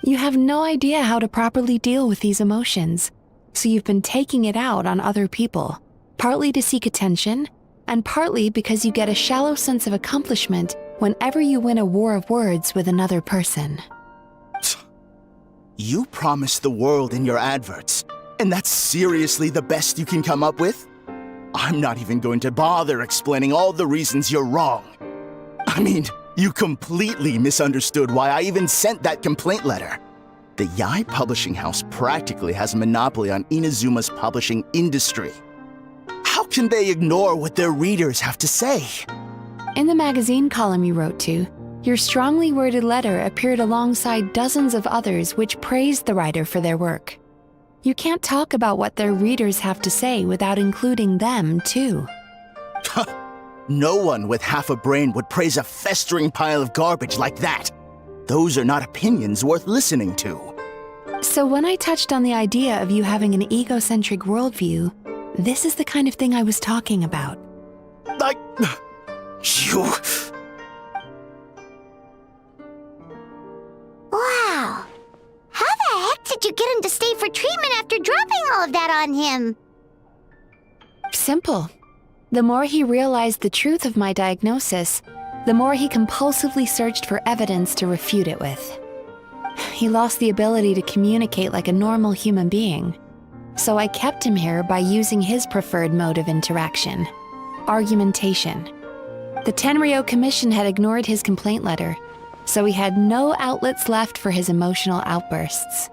You have no idea how to properly deal with these emotions, so you've been taking it out on other people, partly to seek attention, and partly because you get a shallow sense of accomplishment whenever you win a war of words with another person. You promised the world in your adverts, and that's seriously the best you can come up with? I'm not even going to bother explaining all the reasons you're wrong. I mean, you completely misunderstood why I even sent that complaint letter. The Yae Publishing House practically has a monopoly on Inazuma's publishing industry. How can they ignore what their readers have to say? In the magazine column you wrote to, your strongly worded letter appeared alongside dozens of others which praised the writer for their work. You can't talk about what their readers have to say without including them, too. No one with half a brain would praise a festering pile of garbage like that. Those are not opinions worth listening to. So when I touched on the idea of you having an egocentric worldview, this is the kind of thing I was talking about. You... Wow. How the heck did you get him to stay for treatment after dropping all of that on him? Simple. The more he realized the truth of my diagnosis, the more he compulsively searched for evidence to refute it with. He lost the ability to communicate like a normal human being, so I kept him here by using his preferred mode of interaction, argumentation. The Tenryou Commission had ignored his complaint letter, so he had no outlets left for his emotional outbursts.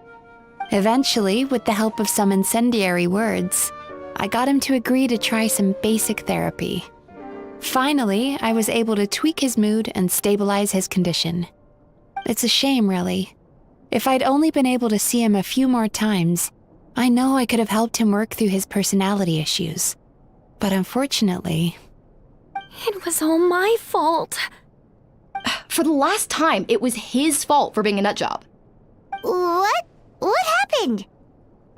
Eventually, with the help of some incendiary words, I got him to agree to try some basic therapy. Finally, I was able to tweak his mood and stabilize his condition. It's a shame, really. If I'd only been able to see him a few more times, I know I could have helped him work through his personality issues. But unfortunately... It was all my fault. For the last time, it was his fault for being a nutjob. What? What happened?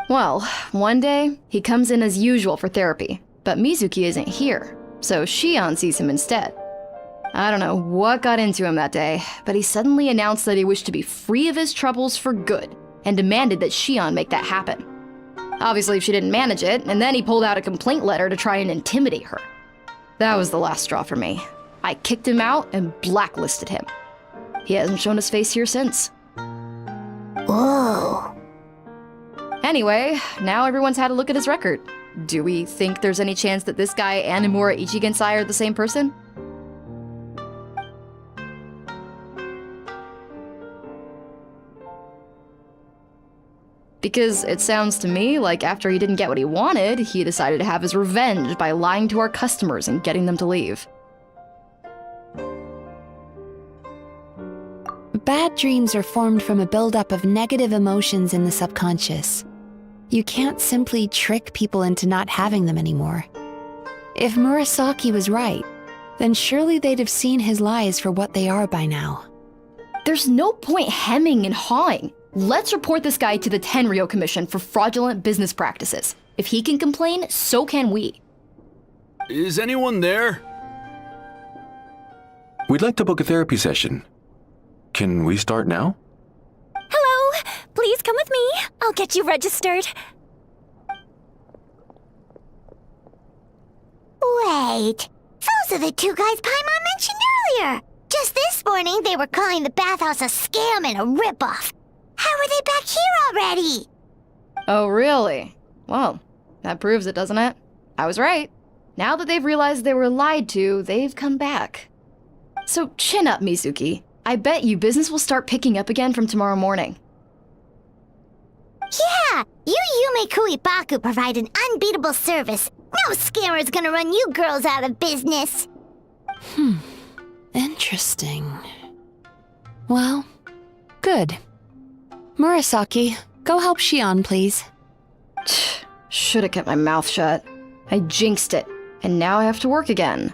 Well, one day, he comes in as usual for therapy, but Mizuki isn't here, so Shion sees him instead. I don't know what got into him that day, but he suddenly announced that he wished to be free of his troubles for good, and demanded that Shion make that happen. Obviously, she didn't manage it, and then he pulled out a complaint letter to try and intimidate her. That was the last straw for me. I kicked him out and blacklisted him. He hasn't shown his face here since. Whoa. Anyway, now everyone's had a look at his record. Do we think there's any chance that this guy and Imura Ichigensai are the same person? Because it sounds to me like after he didn't get what he wanted, he decided to have his revenge by lying to our customers and getting them to leave. Bad dreams are formed from a buildup of negative emotions in the subconscious. You can't simply trick people into not having them anymore. If Murasaki was right, then surely they'd have seen his lies for what they are by now. There's no point hemming and hawing. Let's report this guy to the Tenryo Commission for fraudulent business practices. If he can complain, so can we. Is anyone there? We'd like to book a therapy session. Can we start now? Hello! Please come with me. I'll get you registered. Wait, those are the two guys Paimon mentioned earlier. Just this morning, they were calling the bathhouse a scam and a ripoff. How are they back here already? Oh, really? Well, that proves it, doesn't it? I was right. Now that they've realized they were lied to, they've come back. So chin up, Mizuki. I bet you business will start picking up again from tomorrow morning. Yeah, you Yume Kuibaku provide an unbeatable service. No scammer's gonna run you girls out of business. Interesting. Well, good. Murasaki, go help Shion, please. Should have kept my mouth shut. I jinxed it, and now I have to work again.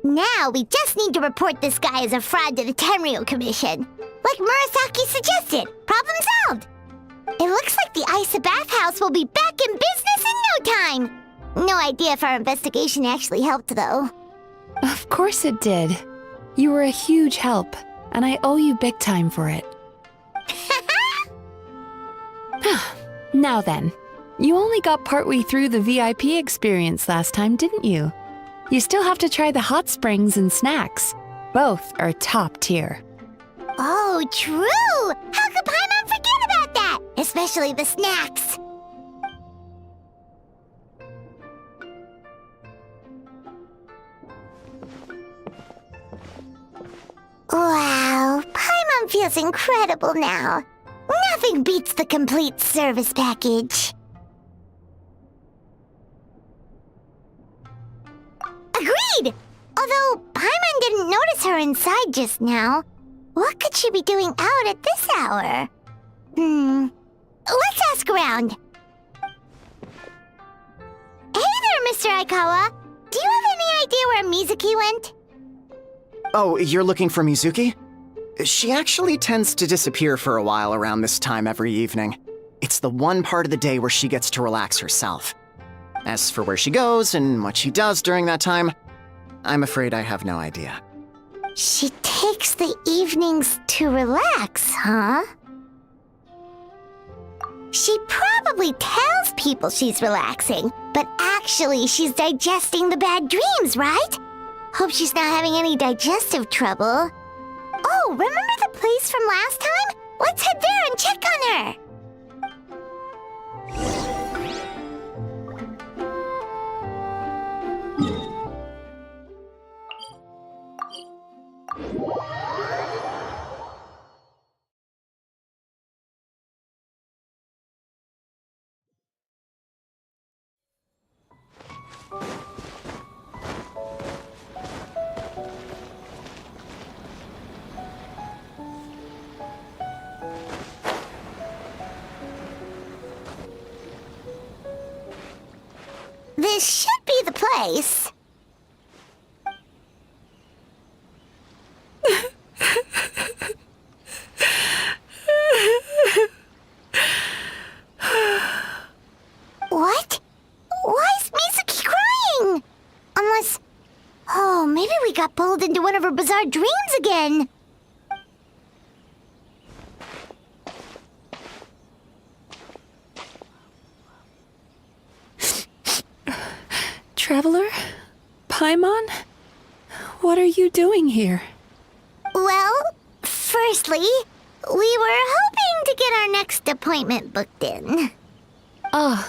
Now we just need to report this guy as a fraud to the Tenryo Commission. Like Murasaki suggested. Problem solved. It looks like the Isa bathhouse will be back in business in no time. No idea if our investigation actually helped, though. Of course it did. You were a huge help, and I owe you big time for it. Now then, you only got partway through the VIP experience last time, didn't you? You still have to try the hot springs and snacks. Both are top tier. Oh, true! How could Paimon forget about that? Especially the snacks. Wow, Paimon feels incredible now. Nothing beats the complete service package. Agreed! Although Paimon didn't notice her inside just now. What could she be doing out at this hour? Let's ask around. Hey there, Mr. Aikawa. Do you have any idea where Mizuki went? Oh, you're looking for Mizuki? She actually tends to disappear for a while around this time every evening. It's the one part of the day where she gets to relax herself. As for where she goes and what she does during that time, I'm afraid I have no idea. She takes the evenings to relax, huh? She probably tells people she's relaxing, but actually she's digesting the bad dreams, right? Hope she's not having any digestive trouble. Oh, remember the place from last time? Let's head there and check on her. This should be the place. What? Why is Mizuki crying? Unless... Oh, maybe we got pulled into one of her bizarre dreams again. Traveler? Paimon? What are you doing here? Well, firstly, we were hoping to get our next appointment booked in. Oh,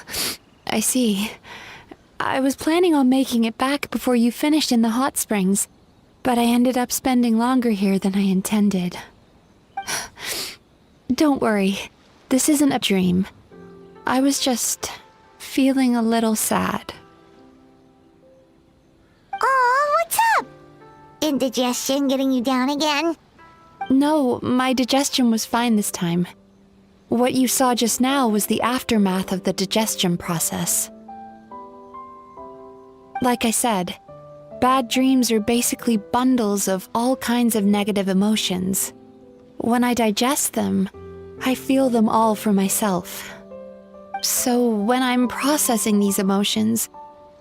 I see. I was planning on making it back before you finished in the hot springs, but I ended up spending longer here than I intended. Don't worry, this isn't a dream. I was just feeling a little sad. Oh, what's up? Indigestion getting you down again? No, my digestion was fine this time. What you saw just now was the aftermath of the digestion process. Like I said, bad dreams are basically bundles of all kinds of negative emotions. When I digest them, I feel them all for myself. So when I'm processing these emotions,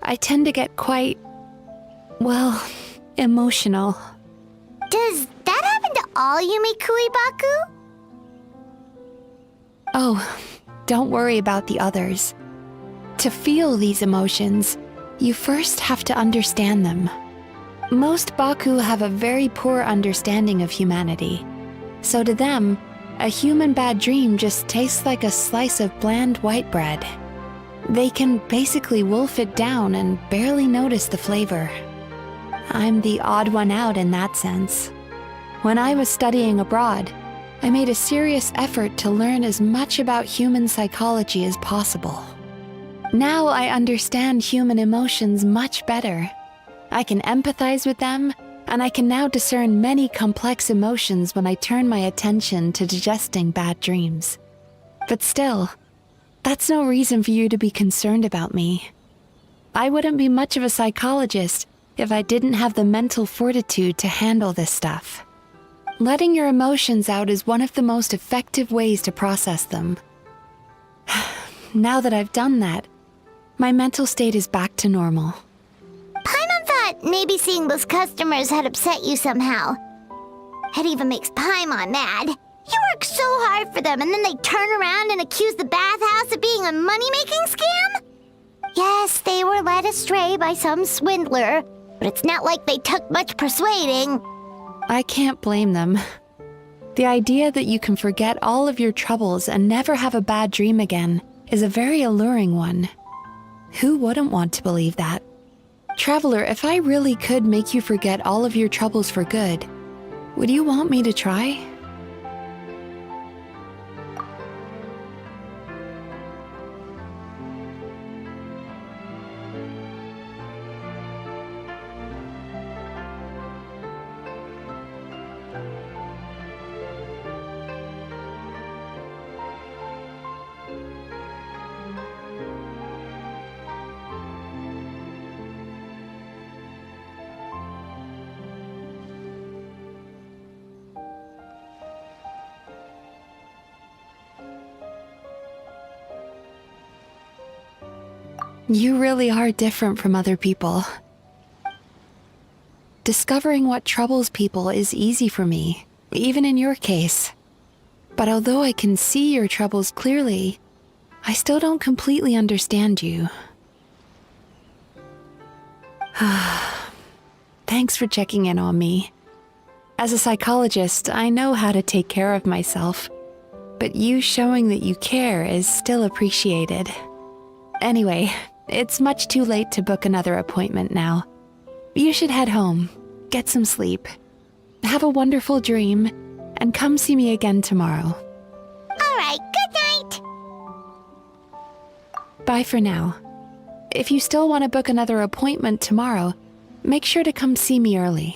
I tend to get quite, well, emotional. Does that happen to all Yumikui Baku? Oh, don't worry about the others. To feel these emotions, you first have to understand them. Most Baku have a very poor understanding of humanity. So to them, a human bad dream just tastes like a slice of bland white bread. They can basically wolf it down and barely notice the flavor. I'm the odd one out in that sense. When I was studying abroad, I made a serious effort to learn as much about human psychology as possible. Now I understand human emotions much better. I can empathize with them, and I can now discern many complex emotions when I turn my attention to digesting bad dreams. But still, that's no reason for you to be concerned about me. I wouldn't be much of a psychologist if I didn't have the mental fortitude to handle this stuff. Letting your emotions out is one of the most effective ways to process them. Now that I've done that, my mental state is back to normal. Paimon thought maybe seeing those customers had upset you somehow. It even makes Paimon mad. You work so hard for them and then they turn around and accuse the bathhouse of being a money-making scam? Yes, they were led astray by some swindler, but it's not like they took much persuading. I can't blame them. The idea that you can forget all of your troubles and never have a bad dream again is a very alluring one. Who wouldn't want to believe that? Traveler, if I really could make you forget all of your troubles for good, would you want me to try? You really are different from other people. Discovering what troubles people is easy for me, even in your case. But although I can see your troubles clearly, I still don't completely understand you. Thanks for checking in on me. As a psychologist, I know how to take care of myself, but you showing that you care is still appreciated. Anyway, it's much too late to book another appointment now. You should head home, get some sleep, have a wonderful dream, and come see me again tomorrow. All right, good night. Bye for now. If you still want to book another appointment tomorrow, make sure to come see me early.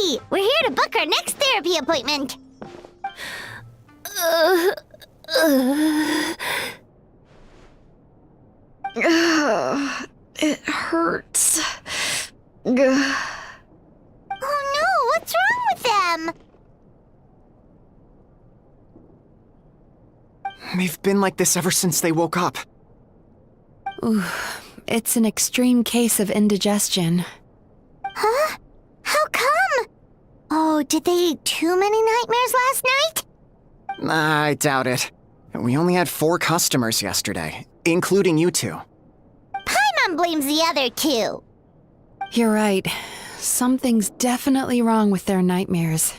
Mizuki! We're here to book our next therapy appointment. It hurts. Oh no, what's wrong with them? They've been like this ever since they woke up. Ooh, it's an extreme case of indigestion. Huh? How come? Oh, did they eat too many nightmares last night? I doubt it. We only had 4 customers yesterday, including you two. Paimon blames the other 2. You're right. Something's definitely wrong with their nightmares.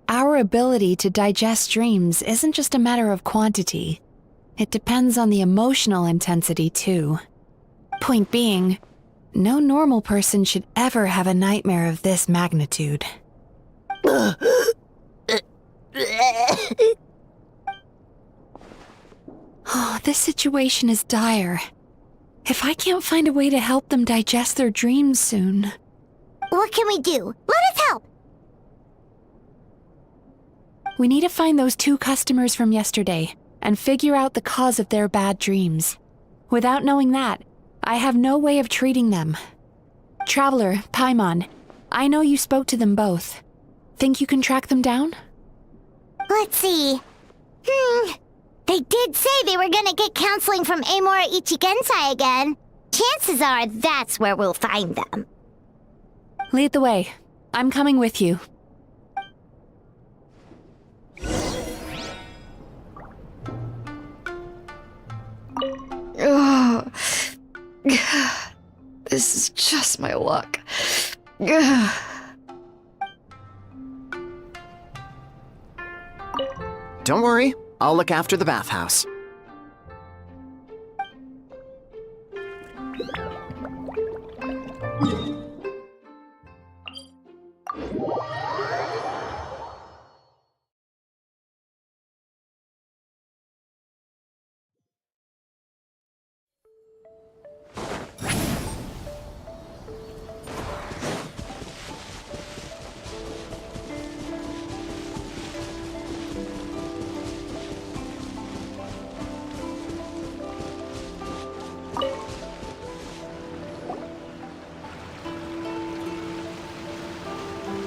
Our ability to digest dreams isn't just a matter of quantity. It depends on the emotional intensity, too. Point being, no normal person should ever have a nightmare of this magnitude. Oh, this situation is dire. If I can't find a way to help them digest their dreams soon... What can we do? Let us help! We need to find those 2 customers from yesterday and figure out the cause of their bad dreams. Without knowing that, I have no way of treating them. Traveler, Paimon, I know you spoke to them both. Think you can track them down? Let's see. They did say they were gonna get counseling from Amora Ichigensai again. Chances are that's where we'll find them. Lead the way. I'm coming with you. Ugh. This is just my luck. Don't worry, I'll look after the bathhouse.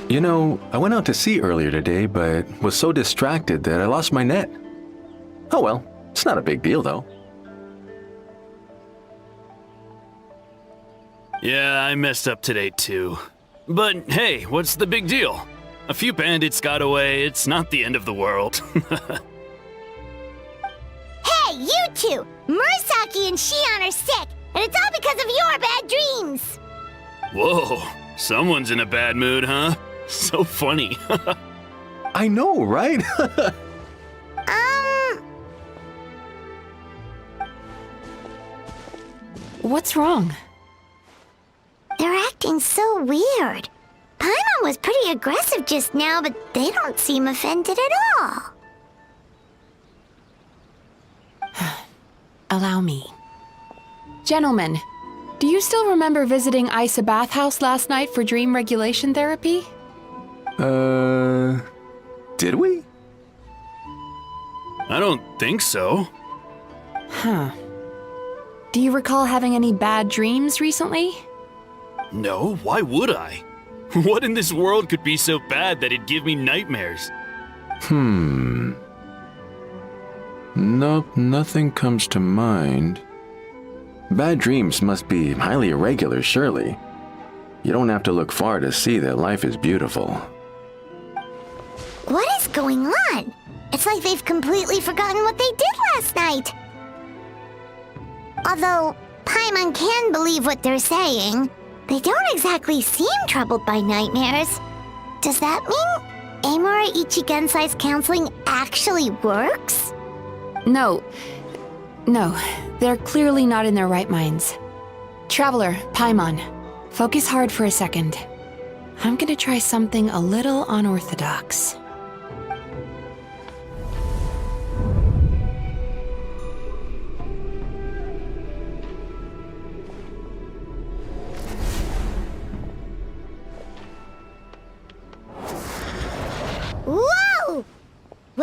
You know, I went out to sea earlier today, but was so distracted that I lost my net. Oh well, it's not a big deal though. Yeah, I messed up today too. But hey, what's the big deal? A few bandits got away, it's not the end of the world. Hey, you 2! Murasaki and Shion are sick, and it's all because of your bad dreams! Whoa, someone's in a bad mood, huh? So funny. I know, right? What's wrong? They're acting so weird. Paimon was pretty aggressive just now, but they don't seem offended at all. Allow me. Gentlemen, do you still remember visiting Isa Bathhouse last night for dream regulation therapy? Did we? I don't think so. Huh. Do you recall having any bad dreams recently? No, why would I? What in this world could be so bad that it'd give me nightmares? Nope, nothing comes to mind. Bad dreams must be highly irregular, surely. You don't have to look far to see that life is beautiful. What is going on? It's like they've completely forgotten what they did last night. Although Paimon can believe what they're saying, they don't exactly seem troubled by nightmares. Does that mean Amora Ichigensai's counseling actually works? No, they're clearly not in their right minds. Traveler, Paimon, focus hard for a second. I'm gonna try something a little unorthodox.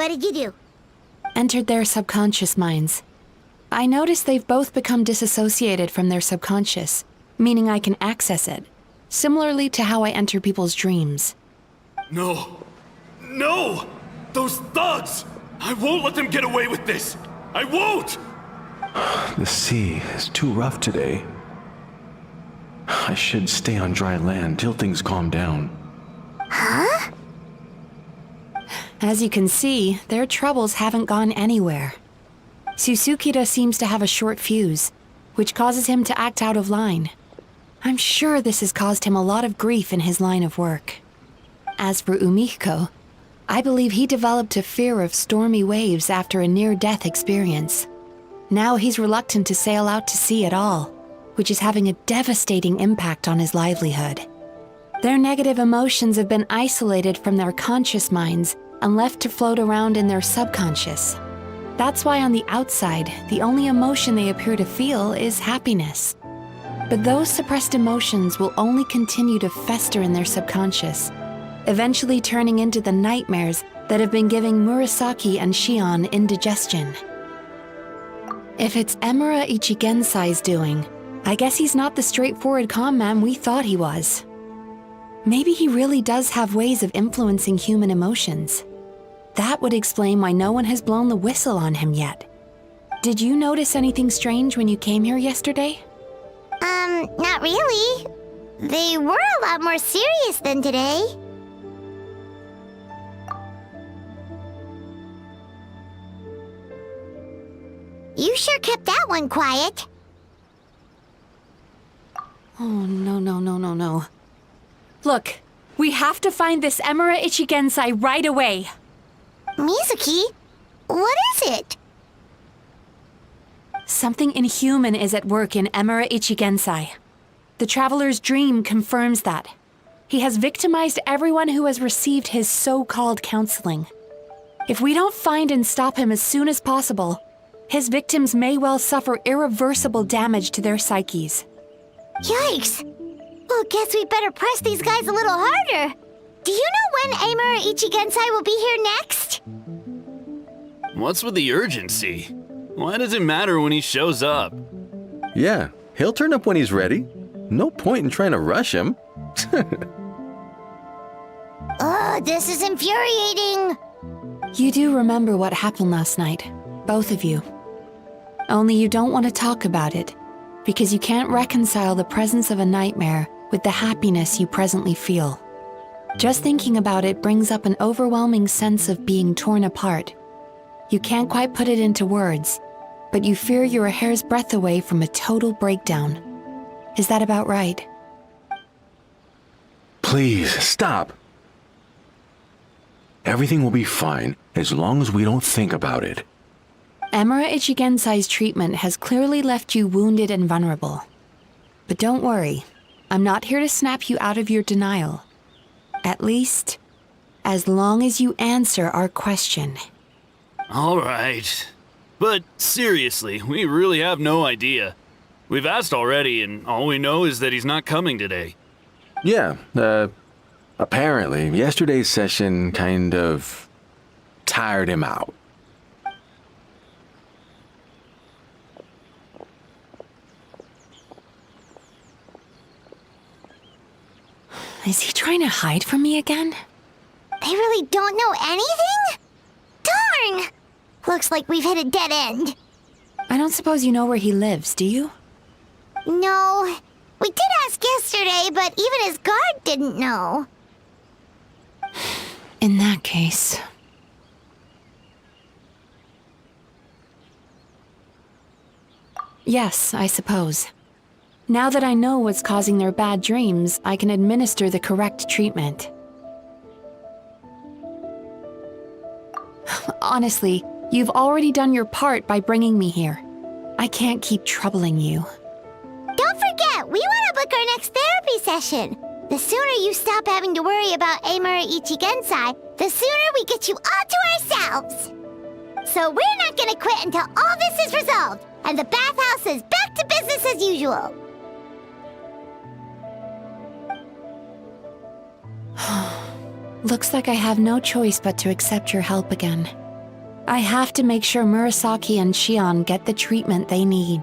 What did you do? Entered their subconscious minds. I noticed they've both become disassociated from their subconscious, meaning I can access it, similarly to how I enter people's dreams. No! No! Those thugs! I won't let them get away with this! I won't! The sea is too rough today. I should stay on dry land till things calm down. Huh? As you can see, their troubles haven't gone anywhere. Susukida seems to have a short fuse, which causes him to act out of line. I'm sure this has caused him a lot of grief in his line of work. As for Umiko, I believe he developed a fear of stormy waves after a near-death experience. Now he's reluctant to sail out to sea at all, which is having a devastating impact on his livelihood. Their negative emotions have been isolated from their conscious minds and left to float around in their subconscious. That's why on the outside, the only emotion they appear to feel is happiness. But those suppressed emotions will only continue to fester in their subconscious, eventually turning into the nightmares that have been giving Murasaki and Shion indigestion. If it's Emura Ichigensai's doing, I guess he's not the straightforward calm man we thought he was. Maybe he really does have ways of influencing human emotions. That would explain why no one has blown the whistle on him yet. Did you notice anything strange when you came here yesterday? Not really. They were a lot more serious than today. You sure kept that one quiet. Oh, no. Look, we have to find this Emura Ichigensai right away. Mizuki, what is it? Something inhuman is at work in Emura Ichigensai. The Traveler's dream confirms that. He has victimized everyone who has received his so-called counseling. If we don't find and stop him as soon as possible, his victims may well suffer irreversible damage to their psyches. Yikes! Well, guess we better press these guys a little harder. Do you know when Emura Ichigensai will be here next? What's with the urgency? Why does it matter when he shows up? Yeah, he'll turn up when he's ready. No point in trying to rush him. This is infuriating. You do remember what happened last night, both of you. Only you don't want to talk about it, because you can't reconcile the presence of a nightmare with the happiness you presently feel. Just thinking about it brings up an overwhelming sense of being torn apart. You can't quite put it into words, but you fear you're a hair's breadth away from a total breakdown. Is that about right? Please, stop. Everything will be fine as long as we don't think about it. Emura Ichigensai's treatment has clearly left you wounded and vulnerable. But don't worry, I'm not here to snap you out of your denial. At least, as long as you answer our question. All right. But seriously, we really have no idea. We've asked already, and all we know is that he's not coming today. Yeah, apparently, yesterday's session kind of tired him out. Is he trying to hide from me again? They really don't know anything? Darn! Looks like we've hit a dead end. I don't suppose you know where he lives, do you? No. We did ask yesterday, but even his guard didn't know. In that case... Yes, I suppose. Now that I know what's causing their bad dreams, I can administer the correct treatment. Honestly, you've already done your part by bringing me here. I can't keep troubling you. Don't forget, we want to book our next therapy session. The sooner you stop having to worry about Emura Ichigensai, the sooner we get you all to ourselves. So we're not gonna quit until all this is resolved, and the bathhouse is back to business as usual. Looks like I have no choice but to accept your help again. I have to make sure Murasaki and Shion get the treatment they need.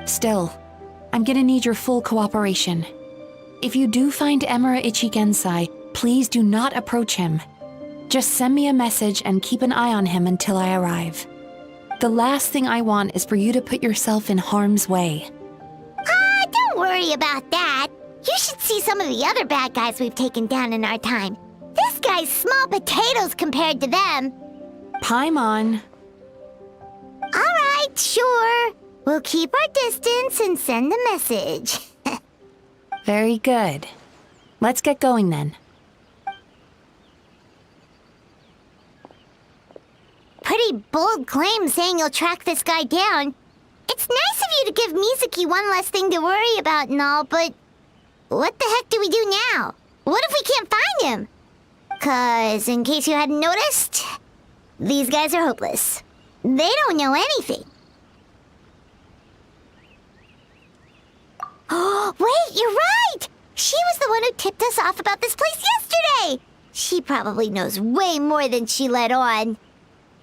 Still, I'm gonna need your full cooperation. If you do find Emura Ichigensai, please do not approach him. Just send me a message and keep an eye on him until I arrive. The last thing I want is for you to put yourself in harm's way. Don't worry about that. You should see some of the other bad guys we've taken down in our time. This guy's small potatoes compared to them. Paimon. Alright, sure. We'll keep our distance and send a message. Very good. Let's get going then. Pretty bold claim saying you'll track this guy down. It's nice of you to give Mizuki one less thing to worry about and all, but what the heck do we do now? What if we can't find him? 'Cause, in case you hadn't noticed, these guys are hopeless. They don't know anything. Oh, wait, you're right! She was the one who tipped us off about this place yesterday! She probably knows way more than she let on.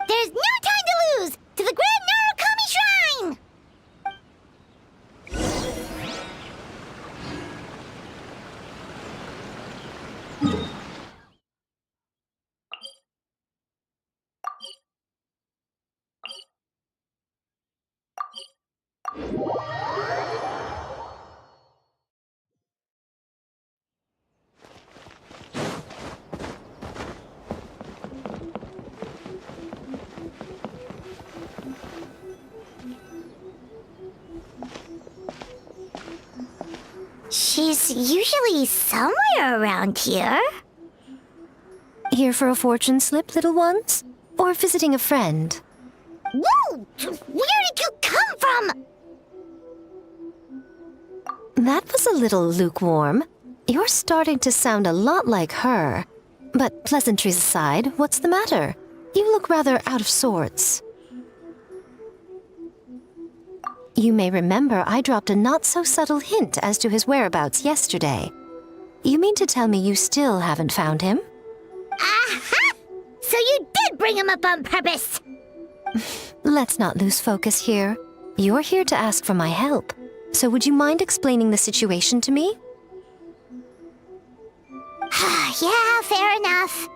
There's no time to lose! To the Grand Narukami Shrine! She's usually somewhere around here. Here for a fortune slip, little ones? Or visiting a friend? Whoa! Where did you come from? That was a little lukewarm. You're starting to sound a lot like her. But pleasantries aside, what's the matter? You look rather out of sorts. You may remember I dropped a not-so-subtle hint as to his whereabouts yesterday. You mean to tell me you still haven't found him? Aha! So you did bring him up on purpose! Let's not lose focus here. You're here to ask for my help. So would you mind explaining the situation to me? Yeah, fair enough.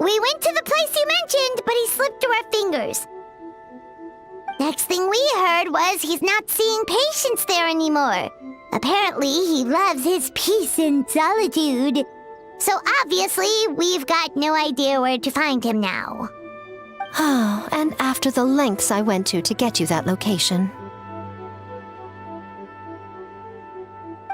We went to the place you mentioned, but he slipped through our fingers. Next thing we heard was he's not seeing patients there anymore. Apparently, he loves his peace and solitude. So obviously, we've got no idea where to find him now. Oh, and after the lengths I went to get you that location.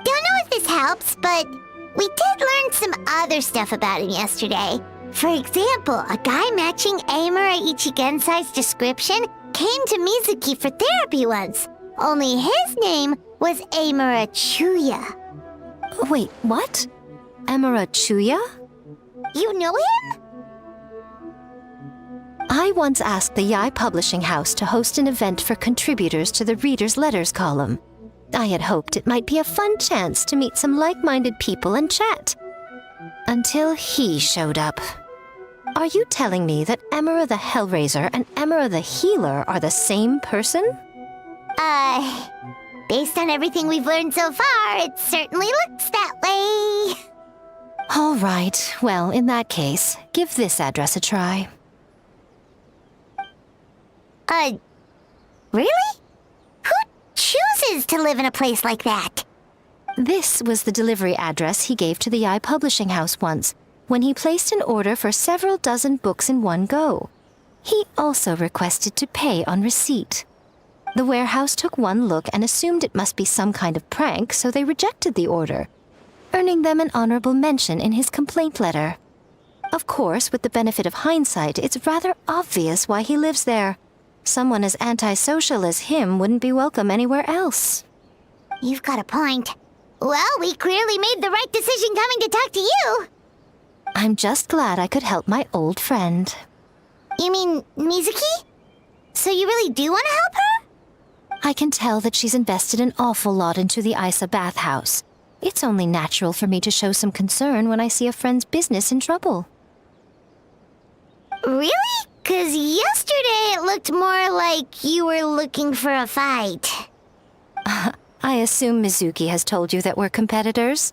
Don't know if this helps, but we did learn some other stuff about him yesterday. For example, a guy matching Amura Ichigensai's description came to Mizuki for therapy once. Only his name was Amura Chuya. Wait, what? Amura Chuya? You know him? I once asked the Yai Publishing House to host an event for contributors to the Reader's Letters column. I had hoped it might be a fun chance to meet some like-minded people and chat. Until he showed up. Are you telling me that Emura the Hellraiser and Emura the Healer are the same person? Based on everything we've learned so far, it certainly looks that way. All right, well, in that case, give this address a try. Really? Who chooses to live in a place like that? This was the delivery address he gave to the Yai Publishing House once, when he placed an order for several dozen books in one go. He also requested to pay on receipt. The warehouse took one look and assumed it must be some kind of prank, so they rejected the order, earning them an honorable mention in his complaint letter. Of course, with the benefit of hindsight, it's rather obvious why he lives there. Someone as antisocial as him wouldn't be welcome anywhere else. You've got a point. Well, we clearly made the right decision coming to talk to you. I'm just glad I could help my old friend. You mean Mizuki? So you really do want to help her? I can tell that she's invested an awful lot into the Isa bathhouse. It's only natural for me to show some concern when I see a friend's business in trouble. Really? 'Cause yesterday it looked more like you were looking for a fight. I assume Mizuki has told you that we're competitors?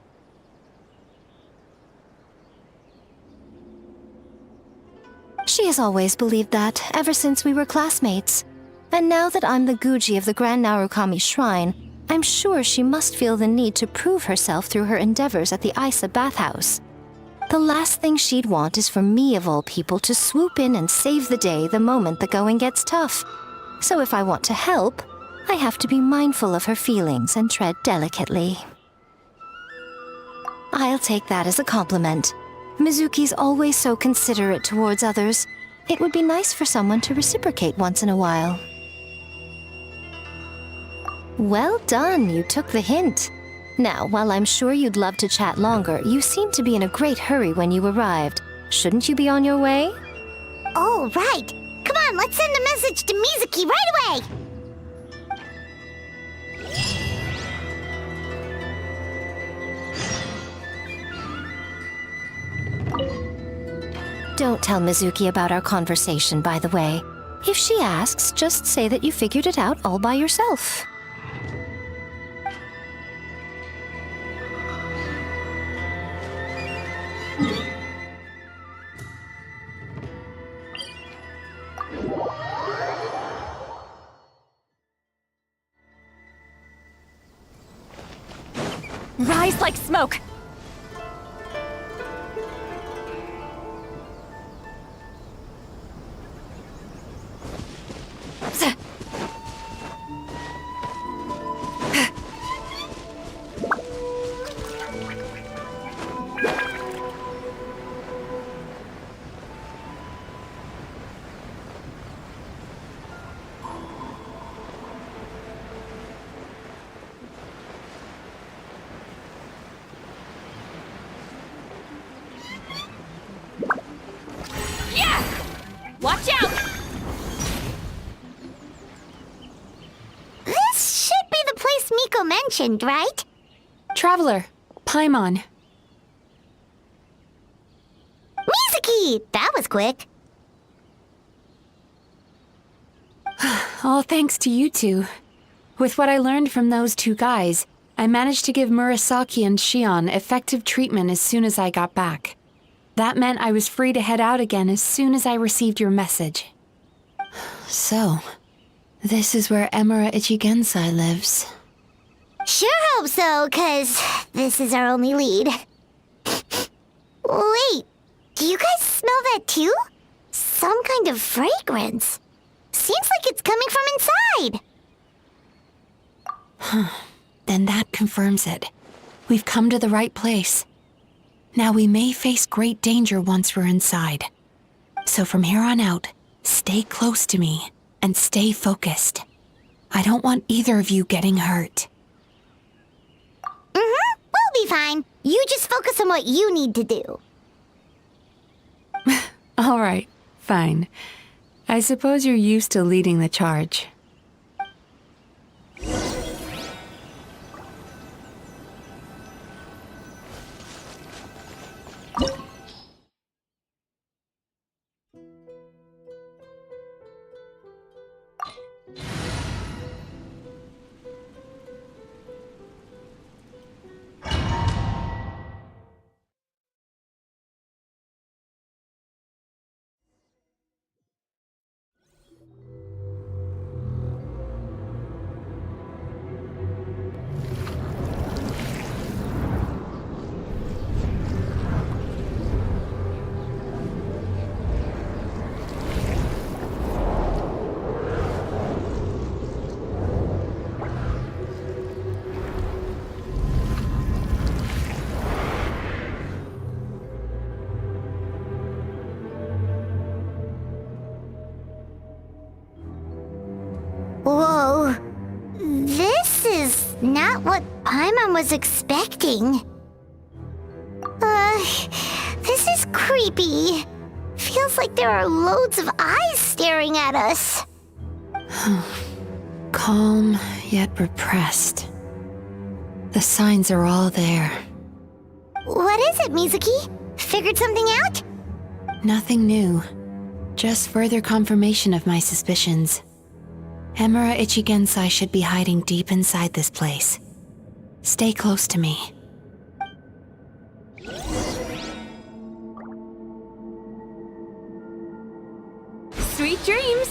She has always believed that, ever since we were classmates. And now that I'm the Guji of the Grand Narukami Shrine, I'm sure she must feel the need to prove herself through her endeavors at the Isa bathhouse. The last thing she'd want is for me, of all people, to swoop in and save the day the moment the going gets tough. So if I want to help, I have to be mindful of her feelings and tread delicately. I'll take that as a compliment. Mizuki's always so considerate towards others. It would be nice for someone to reciprocate once in a while. Well done, you took the hint. Now, while I'm sure you'd love to chat longer, you seemed to be in a great hurry when you arrived. Shouldn't you be on your way? Oh, right. Come on, let's send a message to Mizuki right away. Don't tell Mizuki about our conversation, by the way. If she asks, just say that you figured it out all by yourself. Rise like smoke! Watch out! This should be the place Miko mentioned, right? Traveler, Paimon. Mizuki! That was quick. All thanks to you two. With what I learned from those two guys, I managed to give Murasaki and Shion effective treatment as soon as I got back. That meant I was free to head out again as soon as I received your message. So, this is where Emura Ichigensai lives. Sure hope so, 'cause this is our only lead. Wait, do you guys smell that too? Some kind of fragrance. Seems like it's coming from inside. Then that confirms it. We've come to the right place. Now we may face great danger once we're inside. So from here on out, stay close to me and stay focused. I don't want either of you getting hurt. We'll be fine. You just focus on what you need to do. All right, fine. I suppose you're used to leading the charge. Whoa. This is not what Paimon was expecting. This is creepy. Feels like there are loads of eyes staring at us. Calm, yet repressed. The signs are all there. What is it, Mizuki? Figured something out? Nothing new. Just further confirmation of my suspicions. Emura Ichigensai should be hiding deep inside this place. Stay close to me. Sweet dreams!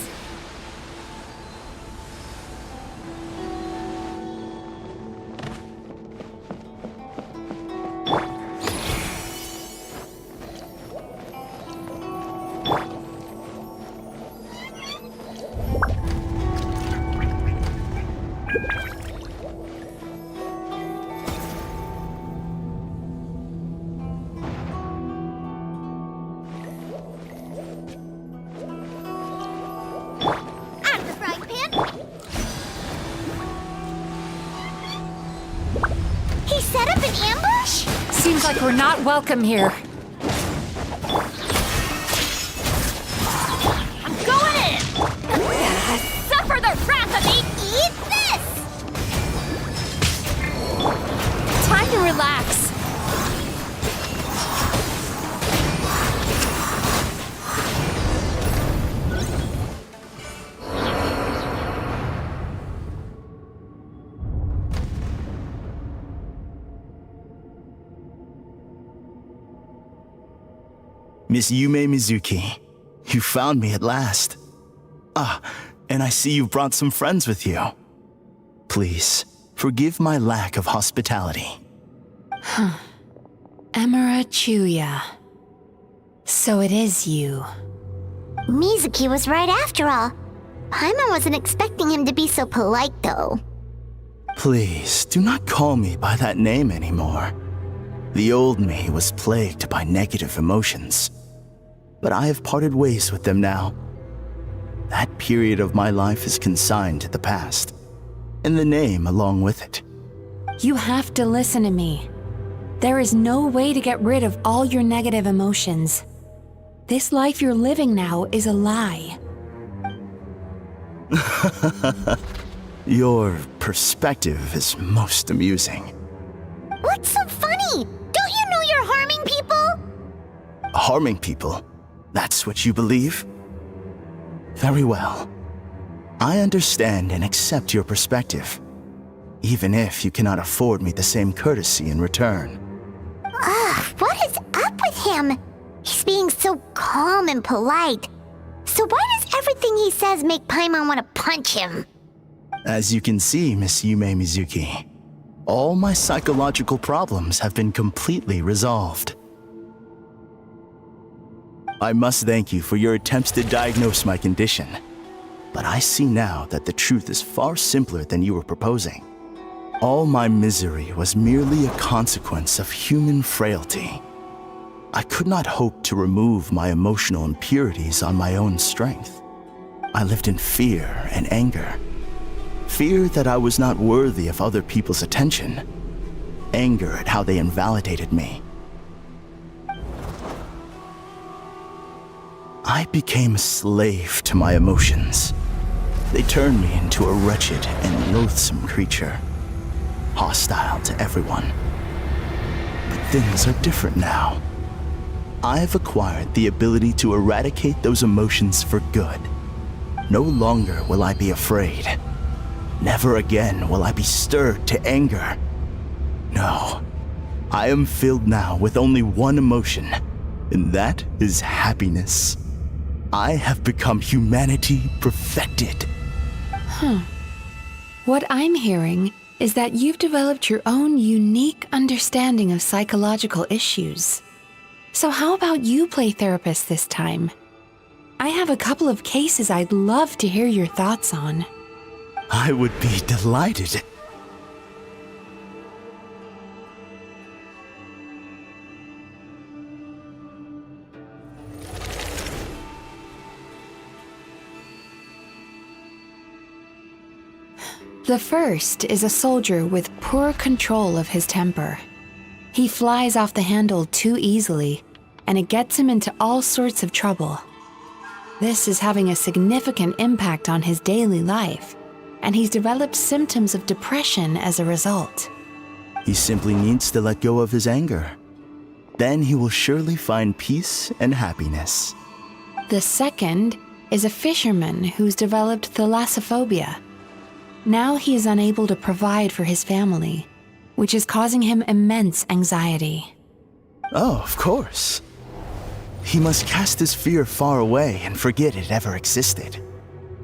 He set up an ambush? Seems like we're not welcome here. I'm going in! Suffer the wrath of me! Eat this! Time to relax. Miss Yume Mizuki, you found me at last. Ah, and I see you brought some friends with you. Please, forgive my lack of hospitality. Emura Chuya. So it is you. Mizuki was right after all. Paimon wasn't expecting him to be so polite, though. Please, do not call me by that name anymore. The old me was plagued by negative emotions, but I have parted ways with them now. That period of my life is consigned to the past, and the name along with it. You have to listen to me. There is no way to get rid of all your negative emotions. This life you're living now is a lie. Your perspective is most amusing. What's so funny? Don't you know you're harming people? Harming people? That's what you believe? Very well. I understand and accept your perspective, even if you cannot afford me the same courtesy in return. What is up with him? He's being so calm and polite. So why does everything he says make Paimon want to punch him? As you can see, Miss Yume Mizuki, all my psychological problems have been completely resolved. I must thank you for your attempts to diagnose my condition, but I see now that the truth is far simpler than you were proposing. All my misery was merely a consequence of human frailty. I could not hope to remove my emotional impurities on my own strength. I lived in fear and anger. Fear that I was not worthy of other people's attention. Anger at how they invalidated me. I became a slave to my emotions. They turned me into a wretched and loathsome creature, hostile to everyone. But things are different now. I have acquired the ability to eradicate those emotions for good. No longer will I be afraid. Never again will I be stirred to anger. No, I am filled now with only one emotion, and that is happiness. I have become humanity perfected. What I'm hearing is that you've developed your own unique understanding of psychological issues. So how about you play therapist this time? I have a couple of cases I'd love to hear your thoughts on. I would be delighted. The first is a soldier with poor control of his temper. He flies off the handle too easily, and it gets him into all sorts of trouble. This is having a significant impact on his daily life, and he's developed symptoms of depression as a result. He simply needs to let go of his anger. Then he will surely find peace and happiness. The second is a fisherman who's developed thalassophobia. Now he is unable to provide for his family, which is causing him immense anxiety. Oh, of course. He must cast his fear far away and forget it ever existed.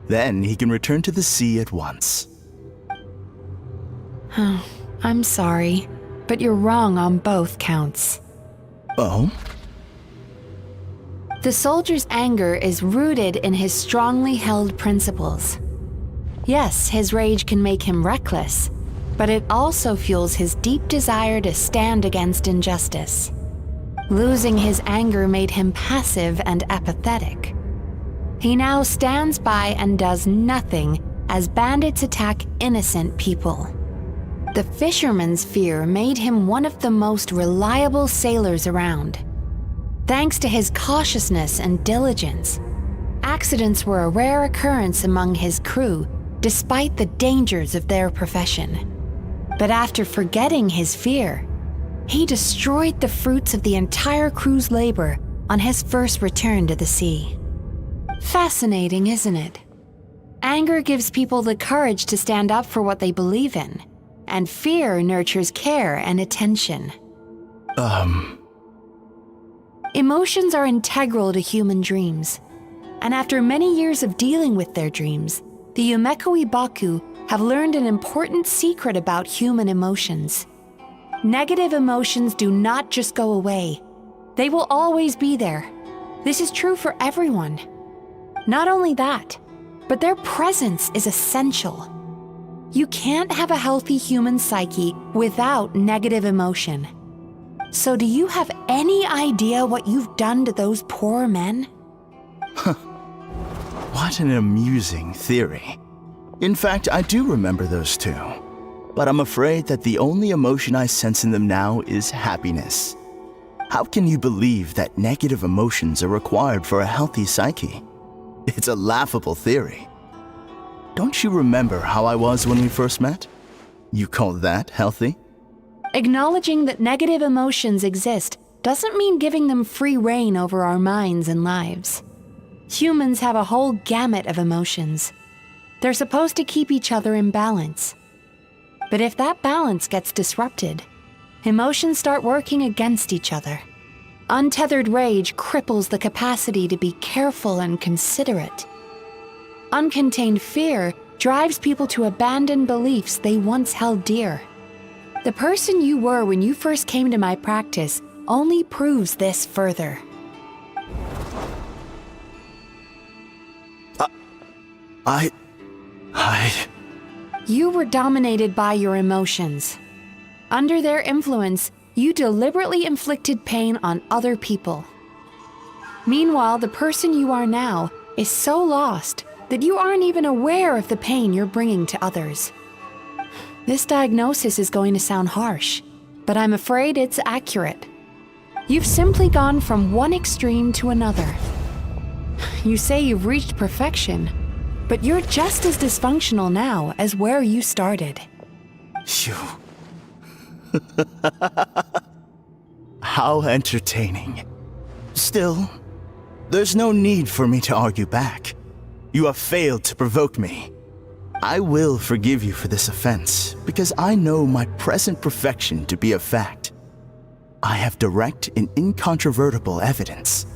Then he can return to the sea at once. I'm sorry, but you're wrong on both counts. Oh? The soldier's anger is rooted in his strongly held principles. Yes, his rage can make him reckless, but it also fuels his deep desire to stand against injustice. Losing his anger made him passive and apathetic. He now stands by and does nothing as bandits attack innocent people. The fisherman's fear made him one of the most reliable sailors around. Thanks to his cautiousness and diligence, accidents were a rare occurrence among his crew, despite the dangers of their profession. But after forgetting his fear, he destroyed the fruits of the entire crew's labor on his first return to the sea. Fascinating, isn't it? Anger gives people the courage to stand up for what they believe in, and fear nurtures care and attention. Emotions are integral to human dreams, and after many years of dealing with their dreams, the Yumekoi Baku have learned an important secret about human emotions. Negative emotions do not just go away. They will always be there. This is true for everyone. Not only that, but their presence is essential. You can't have a healthy human psyche without negative emotion. So do you have any idea what you've done to those poor men? What an amusing theory. In fact, I do remember those two. But I'm afraid that the only emotion I sense in them now is happiness. How can you believe that negative emotions are required for a healthy psyche? It's a laughable theory. Don't you remember how I was when we first met? You call that healthy? Acknowledging that negative emotions exist doesn't mean giving them free rein over our minds and lives. Humans have a whole gamut of emotions. They're supposed to keep each other in balance. But if that balance gets disrupted, emotions start working against each other. Untethered rage cripples the capacity to be careful and considerate. Uncontained fear drives people to abandon beliefs they once held dear. The person you were when you first came to my practice only proves this further. You were dominated by your emotions. Under their influence, you deliberately inflicted pain on other people. Meanwhile, the person you are now is so lost that you aren't even aware of the pain you're bringing to others. This diagnosis is going to sound harsh, but I'm afraid it's accurate. You've simply gone from one extreme to another. You say you've reached perfection, but you're just as dysfunctional now as where you started. Phew. How entertaining. Still, there's no need for me to argue back. You have failed to provoke me. I will forgive you for this offense because I know my present perfection to be a fact. I have direct and incontrovertible evidence.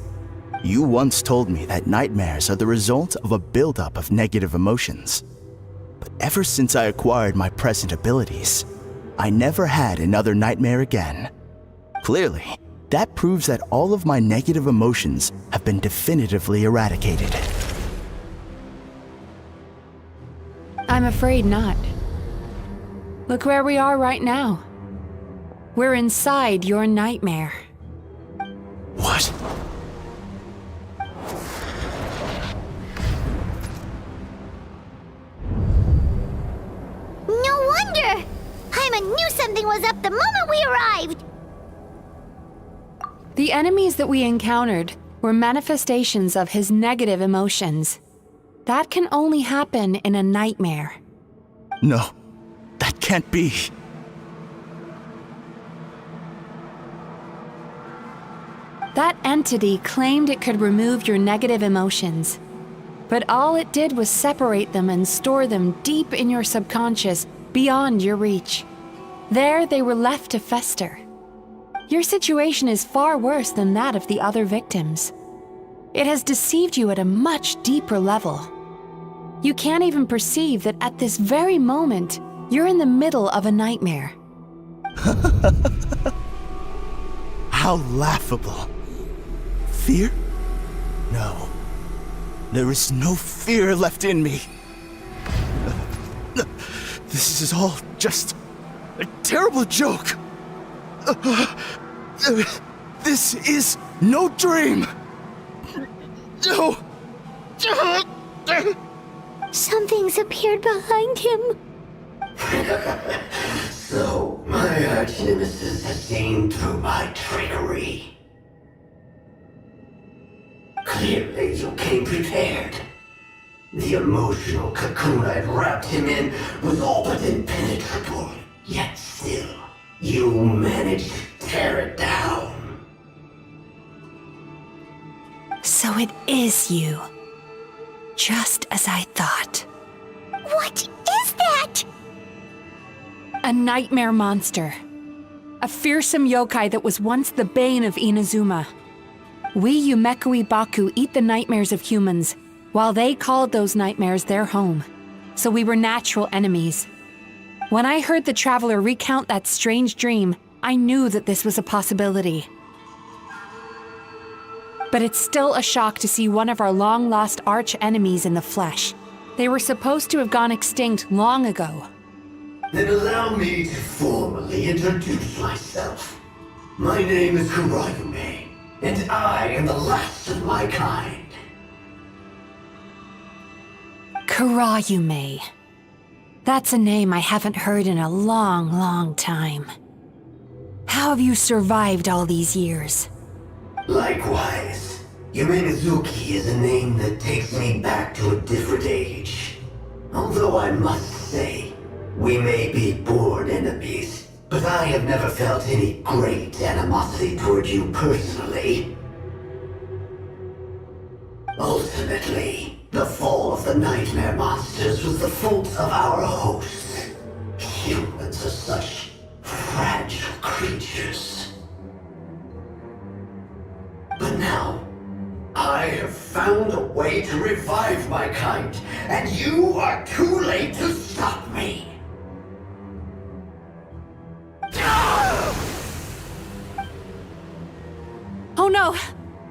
You once told me that nightmares are the result of a buildup of negative emotions. But ever since I acquired my present abilities, I never had another nightmare again. Clearly, that proves that all of my negative emotions have been definitively eradicated. I'm afraid not. Look where we are right now. We're inside your nightmare. What? No wonder! Paimon knew something was up the moment we arrived! The enemies that we encountered were manifestations of his negative emotions. That can only happen in a nightmare. No, that can't be. That entity claimed it could remove your negative emotions. But all it did was separate them and store them deep in your subconscious, beyond your reach. There they were left to fester. Your situation is far worse than that of the other victims. It has deceived you at a much deeper level. You can't even perceive that at this very moment, you're in the middle of a nightmare. How laughable. Fear? No. There is no fear left in me. This is all just a terrible joke. This is no dream. No. Something's appeared behind him. So, my arch-nemesis has seen through my trickery. Clearly, you came prepared. The emotional cocoon I'd wrapped him in was all but impenetrable. Yet still, you managed to tear it down. So it is you. Just as I thought. What is that? A nightmare monster. A fearsome yokai that was once the bane of Inazuma. We Yumekui Baku eat the nightmares of humans, while they called those nightmares their home. So we were natural enemies. When I heard the traveler recount that strange dream, I knew that this was a possibility. But it's still a shock to see one of our long-lost arch-enemies in the flesh. They were supposed to have gone extinct long ago. Then allow me to formally introduce myself. My name is Kurayume, and I am the last of my kind. Kurayume. That's a name I haven't heard in a long, long time. How have you survived all these years? Likewise, Yume Mizuki is a name that takes me back to a different age. Although I must say, we may be born enemies, but I have never felt any great animosity toward you personally. Ultimately, the fall of the nightmare monsters was the fault of our hosts. Humans are such fragile creatures. But now, I have found a way to revive my kind, and you are too late to stop me. Oh no!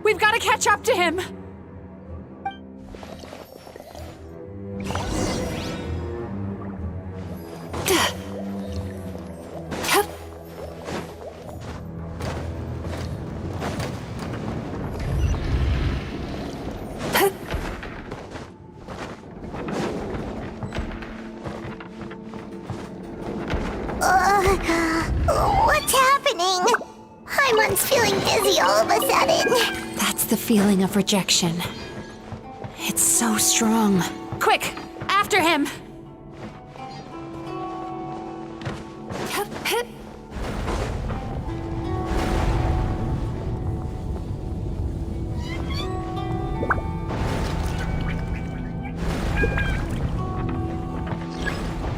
We've got to catch up to him! What's happening? Paimon's feeling dizzy all of a sudden. That's the feeling of rejection. It's so strong. Quick! After him!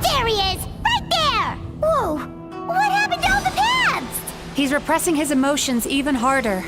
There he is! Right there! Whoa! What happened to all the paths? He's repressing his emotions even harder.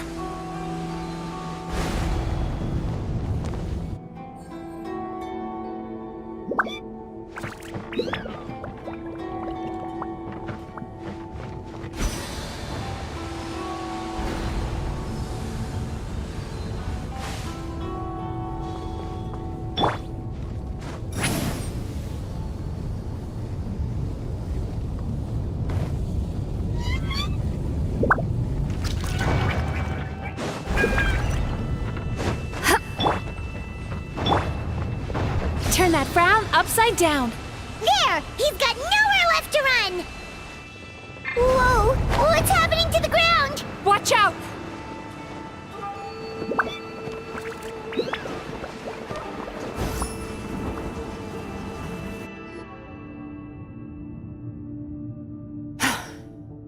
Turn that frown upside down. There! He's got nowhere left to run! Whoa! What's happening to the ground? Watch out!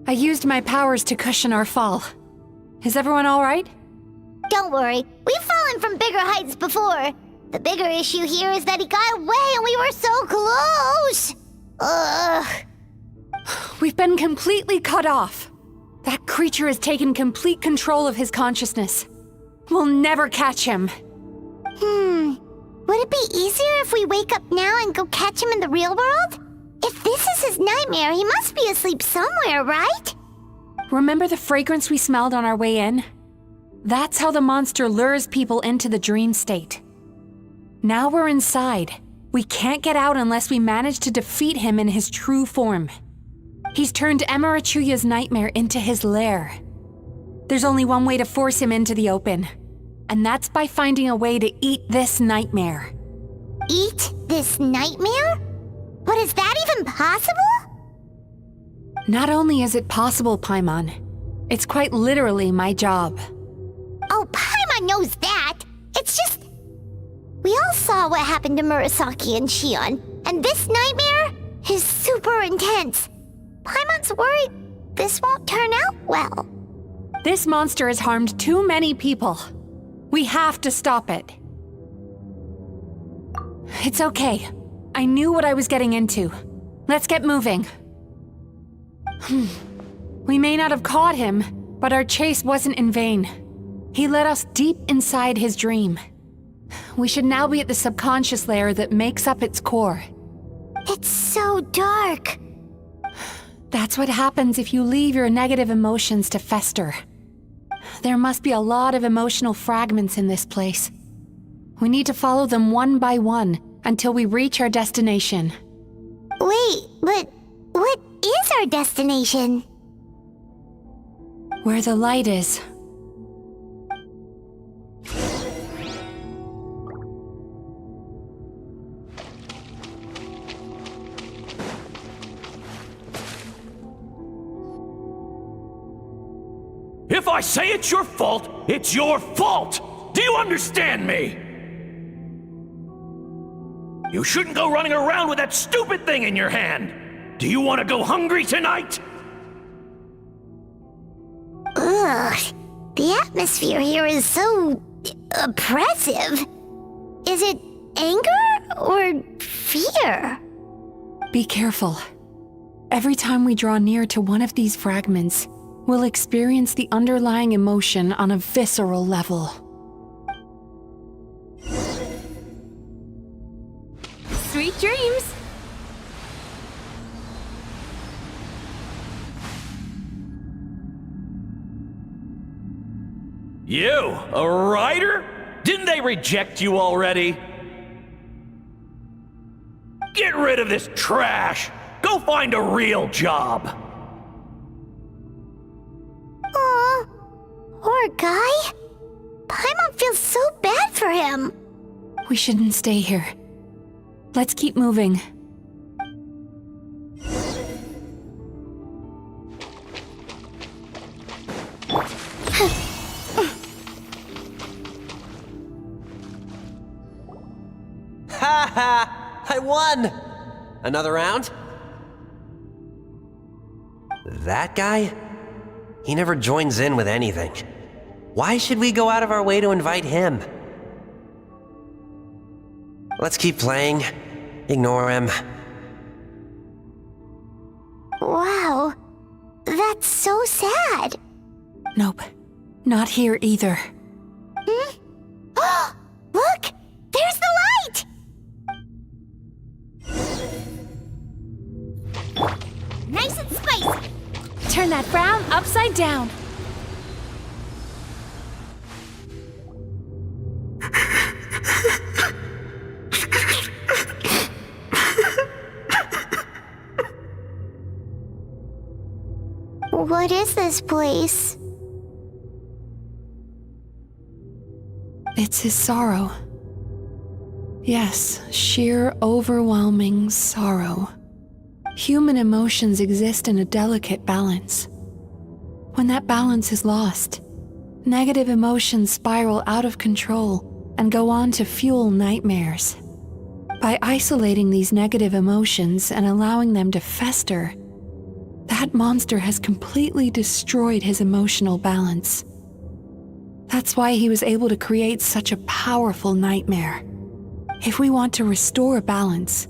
I used my powers to cushion our fall. Is everyone all right? Don't worry, we've fallen from bigger heights before. The bigger issue here is that he got away and we were so close! Ugh. We've been completely cut off. That creature has taken complete control of his consciousness. We'll never catch him. Would it be easier if we wake up now and go catch him in the real world? If this is his nightmare, he must be asleep somewhere, right? Remember the fragrance we smelled on our way in? That's how the monster lures people into the dream state. Now we're inside. We can't get out unless we manage to defeat him in his true form. He's turned Emarachuya's nightmare into his lair. There's only one way to force him into the open, and that's by finding a way to eat this nightmare. Eat this nightmare? But is that even possible? Not only is it possible, Paimon, it's quite literally my job. Oh, Paimon knows that. It's just... We all saw what happened to Murasaki and Shion, and this nightmare is super intense. Paimon's worried this won't turn out well. This monster has harmed too many people. We have to stop it. It's okay. I knew what I was getting into. Let's get moving. We may not have caught him, but our chase wasn't in vain. He led us deep inside his dream. We should now be at the subconscious layer that makes up its core. It's so dark. That's what happens if you leave your negative emotions to fester. There must be a lot of emotional fragments in this place. We need to follow them one by one until we reach our destination. Wait, but what is our destination? Where the light is. If I say it's your fault, it's your fault! Do you understand me? You shouldn't go running around with that stupid thing in your hand! Do you want to go hungry tonight? Ugh, the atmosphere here is so... oppressive. Is it anger or fear? Be careful. Every time we draw near to one of these fragments, we'll experience the underlying emotion on a visceral level. Sweet dreams! You, a writer? Didn't they reject you already? Get rid of this trash! Go find a real job! Aw, poor guy. Paimon feels so bad for him. We shouldn't stay here. Let's keep moving. Ha ha! I won! Another round? That guy? He never joins in with anything. Why should we go out of our way to invite him? Let's keep playing. Ignore him. Wow, that's so sad. Nope, not here either. Look, there's the light! Nice and spicy. Turn that frown upside down. What is this place? It's his sorrow. Yes, sheer overwhelming sorrow. Human emotions exist in a delicate balance. When that balance is lost, negative emotions spiral out of control and go on to fuel nightmares. By isolating these negative emotions and allowing them to fester, that monster has completely destroyed his emotional balance. That's why he was able to create such a powerful nightmare. If we want to restore balance,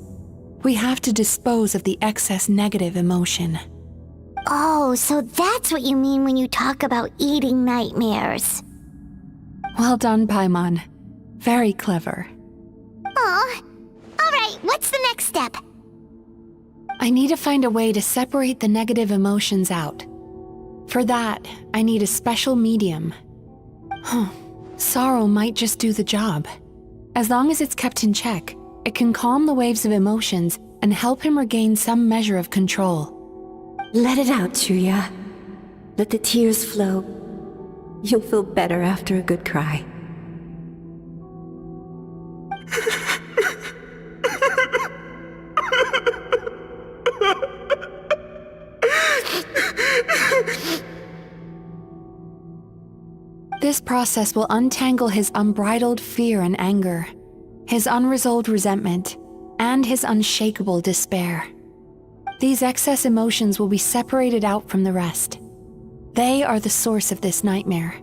we have to dispose of the excess negative emotion. Oh, so that's what you mean when you talk about eating nightmares. Well done, Paimon. Very clever. Aw. Alright, what's the next step? I need to find a way to separate the negative emotions out. For that, I need a special medium. Sorrow might just do the job. As long as it's kept in check, it can calm the waves of emotions and help him regain some measure of control. Let it out, Chuya. Let the tears flow. You'll feel better after a good cry. This process will untangle his unbridled fear and anger, his unresolved resentment, and his unshakable despair. These excess emotions will be separated out from the rest. They are the source of this nightmare.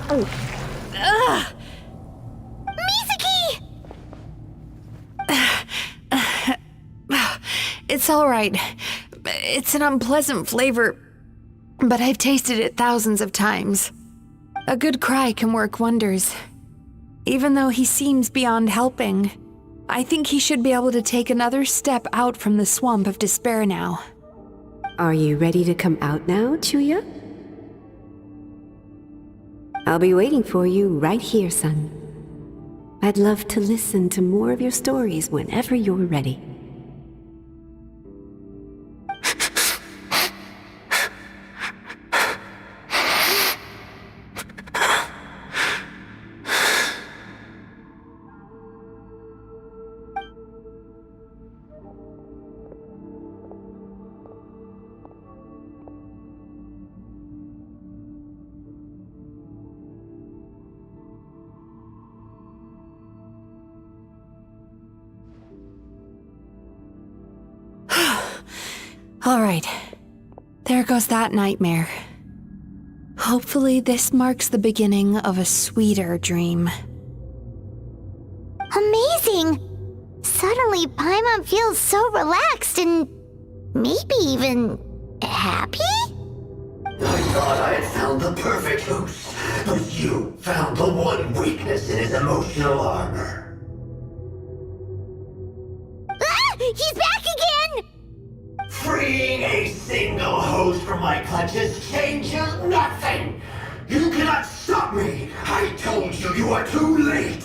Ugh! Mizuki! It's all right. It's an unpleasant flavor, but I've tasted it thousands of times. A good cry can work wonders. Even though he seems beyond helping, I think he should be able to take another step out from the swamp of despair now. Are you ready to come out now, Chuya? I'll be waiting for you right here, son. I'd love to listen to more of your stories whenever you're ready. All right, there goes that nightmare. Hopefully this marks the beginning of a sweeter dream. Amazing! Suddenly, Paimon feels so relaxed and maybe even happy? I thought I had found the perfect host, but you found the one weakness in his emotional armor. Ah! He's back again! Freeing a single host from my clutches changes nothing! You cannot stop me! I told you you are too late!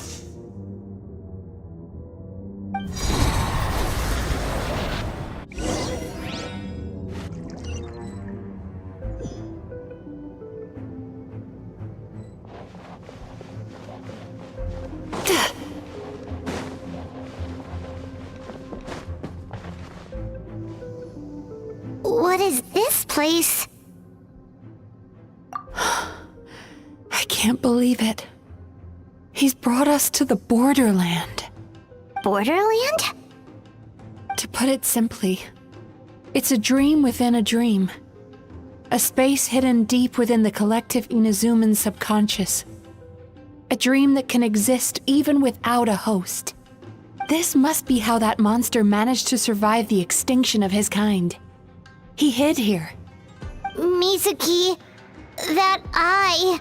What is this place? I can't believe it. He's brought us to the Borderland. Borderland? To put it simply, it's a dream within a dream. A space hidden deep within the collective Inazuman subconscious. A dream that can exist even without a host. This must be how that monster managed to survive the extinction of his kind. He hid here. Mizuki, that eye.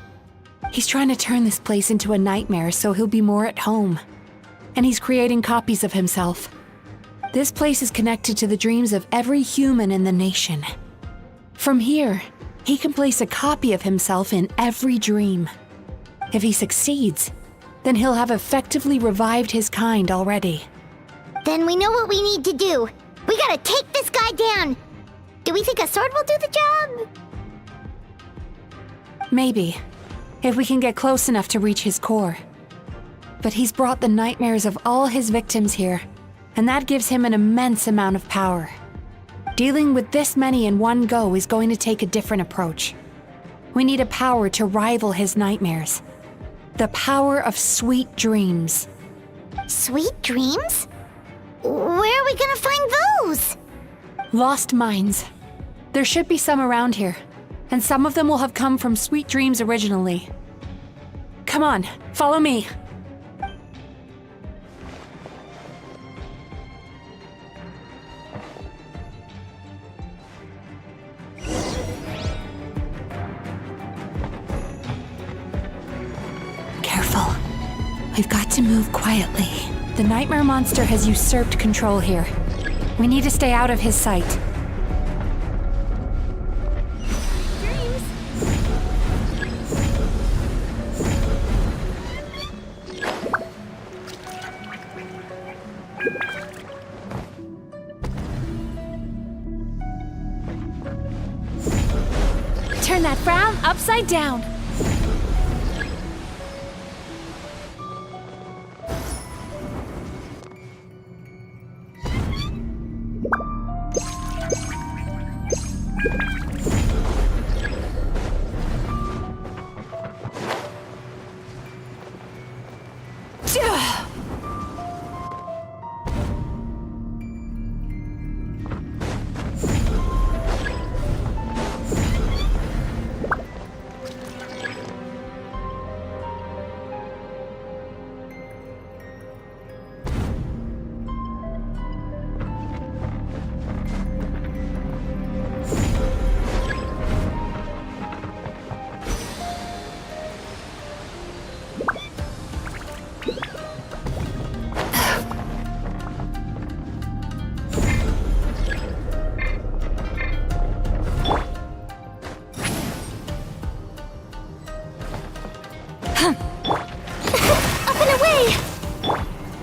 He's trying to turn this place into a nightmare so he'll be more at home. And he's creating copies of himself. This place is connected to the dreams of every human in the nation. From here, he can place a copy of himself in every dream. If he succeeds, then he'll have effectively revived his kind already. Then we know what we need to do. We gotta take this guy down. Do we think a sword will do the job? Maybe, if we can get close enough to reach his core. But he's brought the nightmares of all his victims here, and that gives him an immense amount of power. Dealing with this many in one go is going to take a different approach. We need a power to rival his nightmares. The power of sweet dreams. Sweet dreams? Where are we gonna find those? Lost mines. There should be some around here, and some of them will have come from Sweet Dreams originally. Come on, follow me. Careful. We've got to move quietly. The nightmare monster has usurped control here. We need to stay out of his sight. Turn that frown upside down.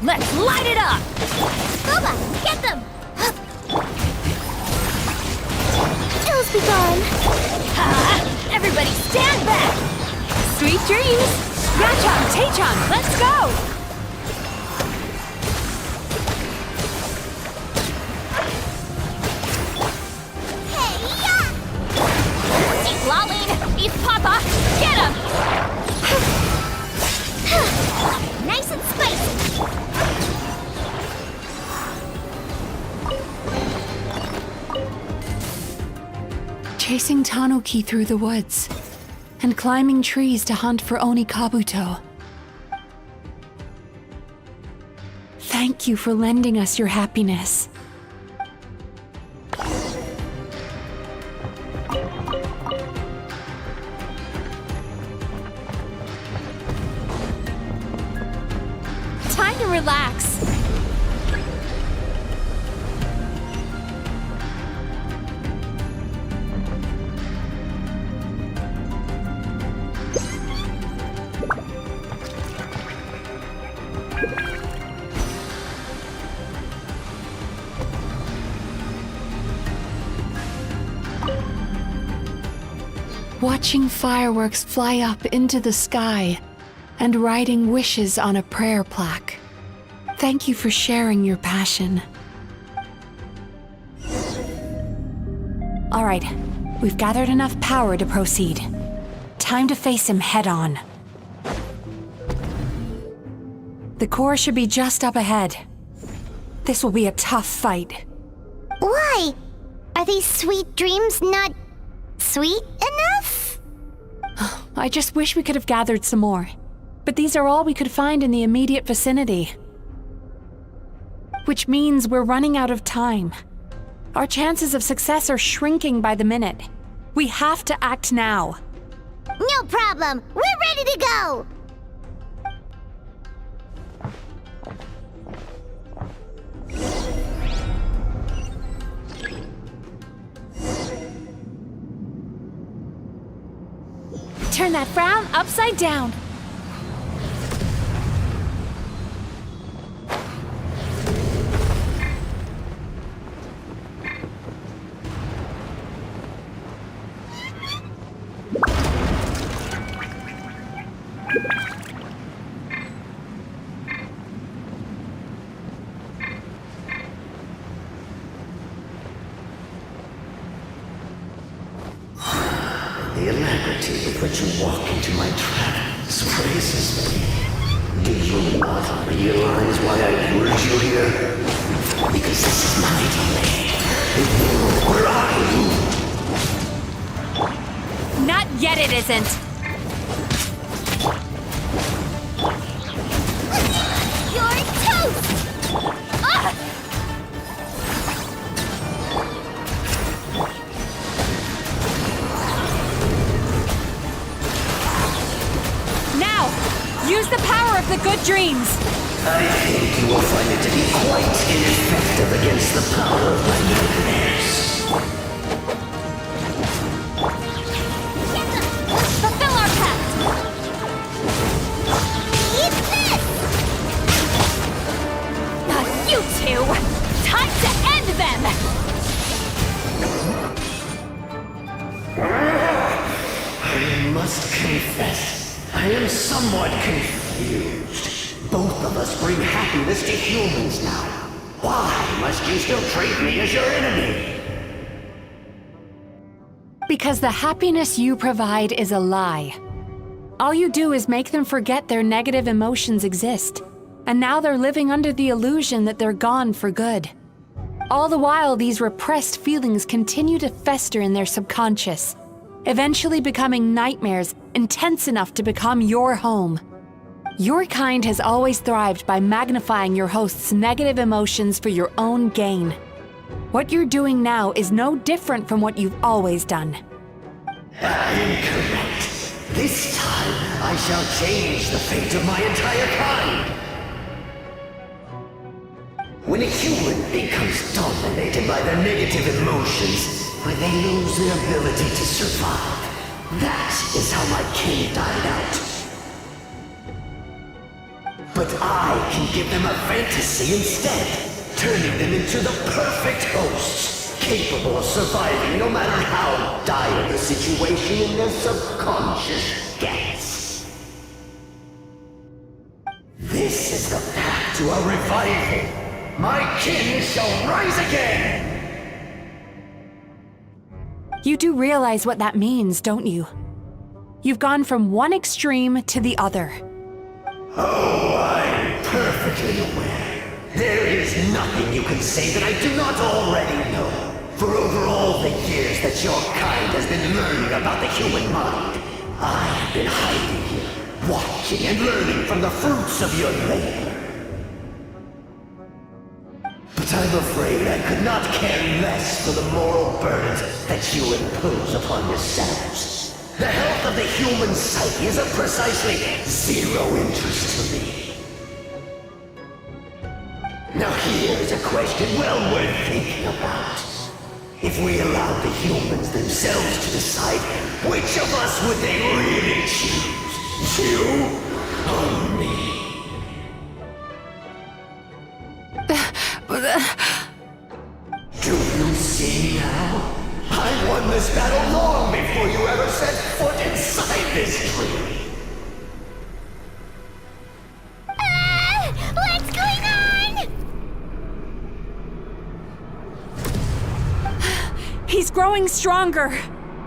Let's light it up! Boba, get them! Ills be gone! Everybody stand back! Sweet dreams! Yachon, Tachon, let's go! Lolline, East Papa, get him! Nice and spicy! Chasing Tanuki through the woods, and climbing trees to hunt for Oni Kabuto. Thank you for lending us your happiness. Time to relax. Watching fireworks fly up into the sky and writing wishes on a prayer plaque. Thank you for sharing your passion. All right, we've gathered enough power to proceed. Time to face him head on. The core should be just up ahead. This will be a tough fight. Why? Are these sweet dreams not sweet enough? I just wish we could have gathered some more. But these are all we could find in the immediate vicinity. Which means we're running out of time. Our chances of success are shrinking by the minute. We have to act now. No problem. We're ready to go. Turn that frown upside down. The alacrity with which you walk into my trap surprises me. Do you not realize why I lured you here? Because this is my domain. It will Yet it isn't. You're toast! Ah! Now, use the power of the good dreams. I think you will find it to be quite ineffective against the power of my nightmares. Fulfill our pact! Eat this! Not you two! Time to end them! I must confess, I am somewhat confused. Both of us bring happiness to humans now. Why must you still treat me as your enemy? Because the happiness you provide is a lie. All you do is make them forget their negative emotions exist. And now they're living under the illusion that they're gone for good. All the while, these repressed feelings continue to fester in their subconscious, eventually becoming nightmares intense enough to become your home. Your kind has always thrived by magnifying your host's negative emotions for your own gain. What you're doing now is no different from what you've always done. I am correct. This time, I shall change the fate of my entire kind. When a human becomes dominated by their negative emotions, when they lose their ability to survive, that is how my kin died out. But I can give them a fantasy instead, turning them into the perfect hosts, capable of surviving no matter how dire the situation in their subconscious gets. This is the path to a revival. My kin shall rise again! You do realize what that means, don't you? You've gone from one extreme to the other. Oh, I'm perfectly aware. There is nothing you can say that I do not already know. For over all the years that your kind has been learning about the human mind, I have been hiding here, watching and learning from the fruits of your labor. But I'm afraid I could not care less for the moral burdens that you impose upon yourselves. The health of the human psyche is of precisely zero interest to me. Now here's a question well worth thinking about. If we allowed the humans themselves to decide, which of us would they really choose? You or me? Do you see now? I won this battle long before you ever set foot inside this tree. What's going on? He's growing stronger,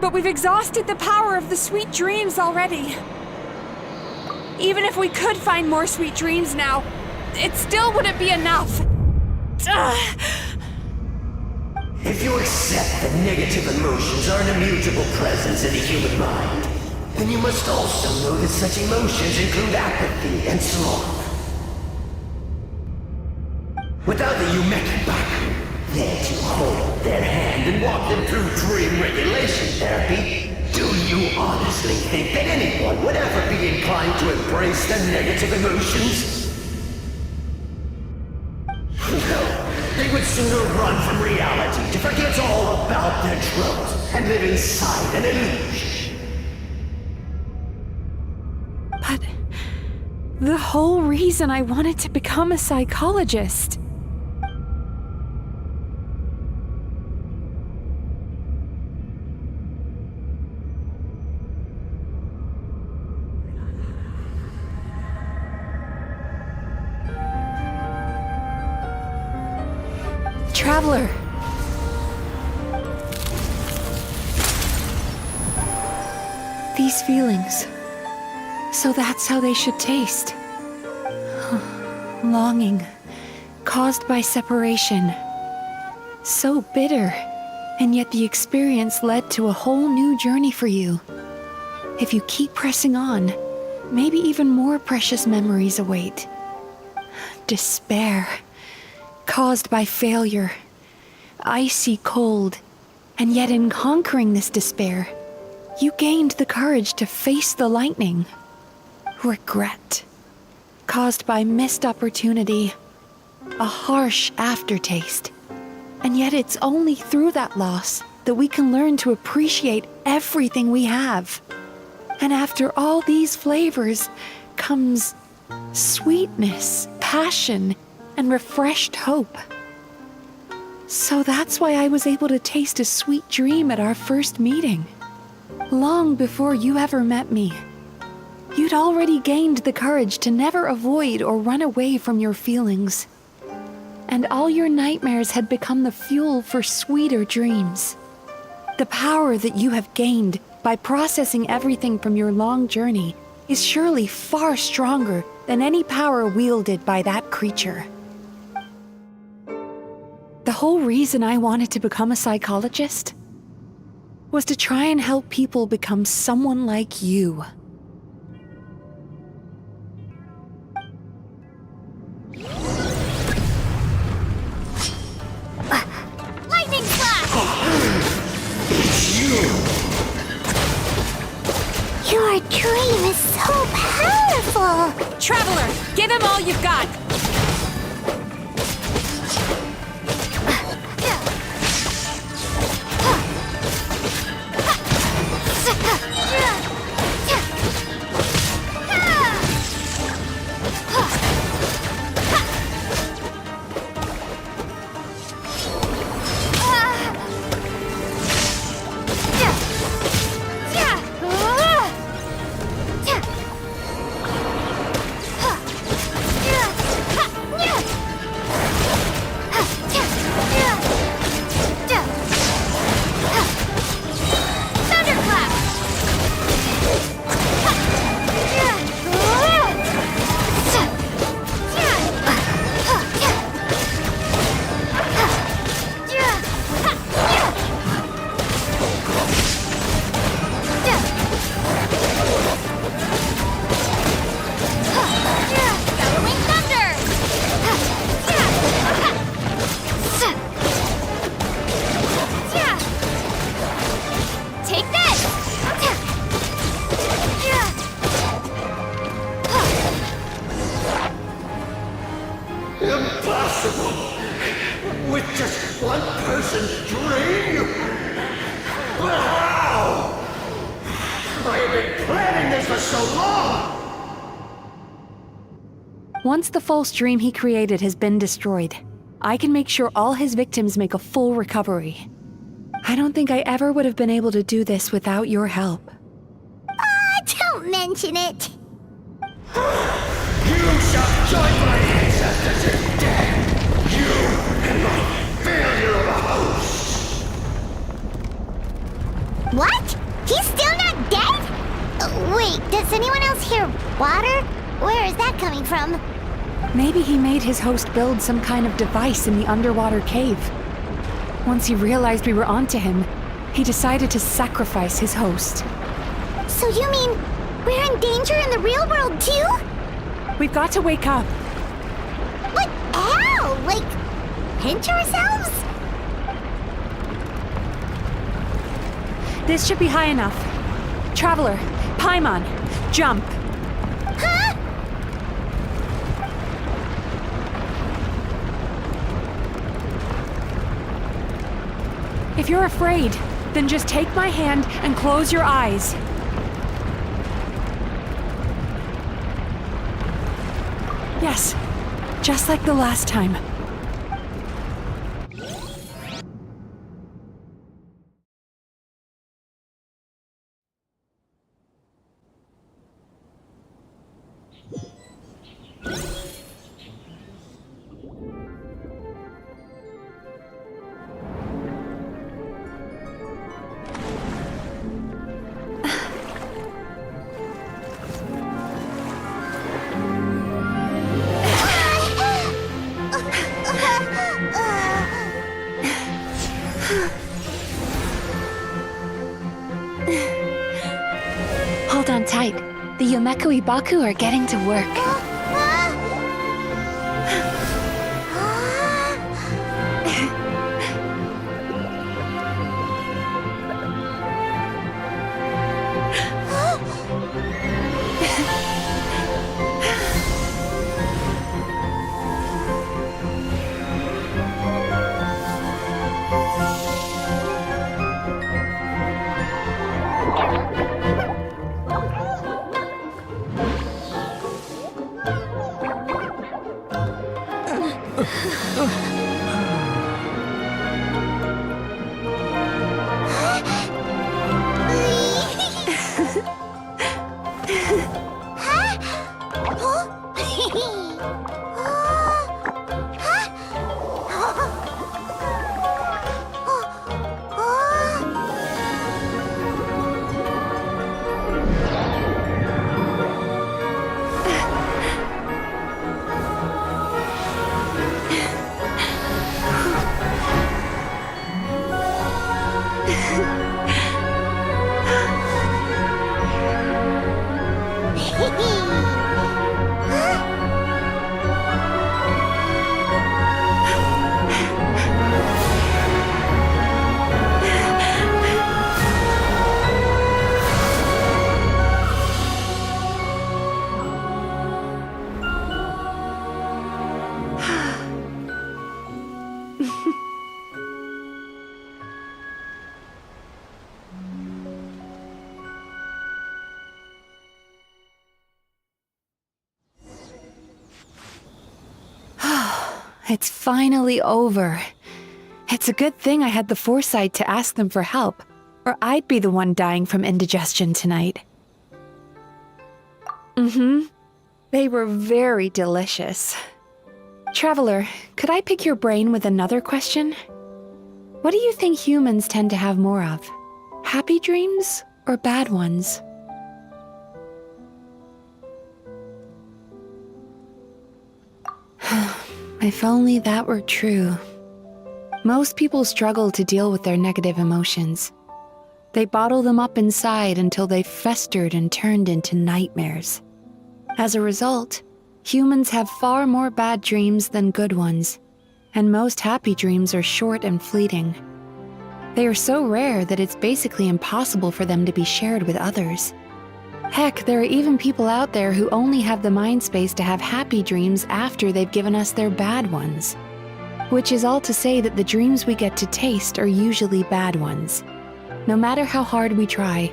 but we've exhausted the power of the sweet dreams already. Even if we could find more sweet dreams now, it still wouldn't be enough. If you accept that negative emotions are an immutable presence in the human mind, then you must also know that such emotions include apathy and sloth. Without the Yumeki Baku there to hold their hand and walk them through dream regulation therapy, do you honestly think that anyone would ever be inclined to embrace the negative emotions? No, they would sooner run from reality to forget all about their troubles and live inside an illusion. But the whole reason I wanted to become a psychologist. Traveler. These feelings. So that's how they should taste. Longing, caused by separation. So bitter, and yet the experience led to a whole new journey for you. If you keep pressing on, maybe even more precious memories await. Despair, caused by failure, icy cold, and yet in conquering this despair, you gained the courage to face the lightning. Regret, caused by missed opportunity, a harsh aftertaste. And yet it's only through that loss that we can learn to appreciate everything we have. And after all these flavors comes sweetness, passion, and refreshed hope. So that's why I was able to taste a sweet dream at our first meeting. Long before you ever met me, you'd already gained the courage to never avoid or run away from your feelings. And all your nightmares had become the fuel for sweeter dreams. The power that you have gained by processing everything from your long journey is surely far stronger than any power wielded by that creature. The whole reason I wanted to become a psychologist was to try and help people become someone like you. Lightning flash! Your dream is so powerful! Traveler, give him all you've got! With just one person's dream? But how? I have been planning this for so long! Once the false dream he created has been destroyed, I can make sure all his victims make a full recovery. I don't think I ever would have been able to do this without your help. Don't mention it! You shall join my ancestors in death! You and my failure of a host! What? He's still not dead? Wait, does anyone else hear water? Where is that coming from? Maybe he made his host build some kind of device in the underwater cave. Once he realized we were onto him, he decided to sacrifice his host. So you mean we're in danger in the real world too? We've got to wake up. But how? Like, pinch ourselves? This should be high enough. Traveler, Paimon, jump. Huh? If you're afraid, then just take my hand and close your eyes. Yes, just like the last time. tight. The Yomekui Baku are getting to work. It's finally over. It's a good thing I had the foresight to ask them for help, or I'd be the one dying from indigestion tonight. They were very delicious. Traveler, could I pick your brain with another question? What do you think humans tend to have more of? Happy dreams or bad ones? If only that were true. Most people struggle to deal with their negative emotions. They bottle them up inside until they've festered and turned into nightmares. As a result, humans have far more bad dreams than good ones, and most happy dreams are short and fleeting. They are so rare that it's basically impossible for them to be shared with others. Heck, there are even people out there who only have the mind space to have happy dreams after they've given us their bad ones. Which is all to say that the dreams we get to taste are usually bad ones. No matter how hard we try,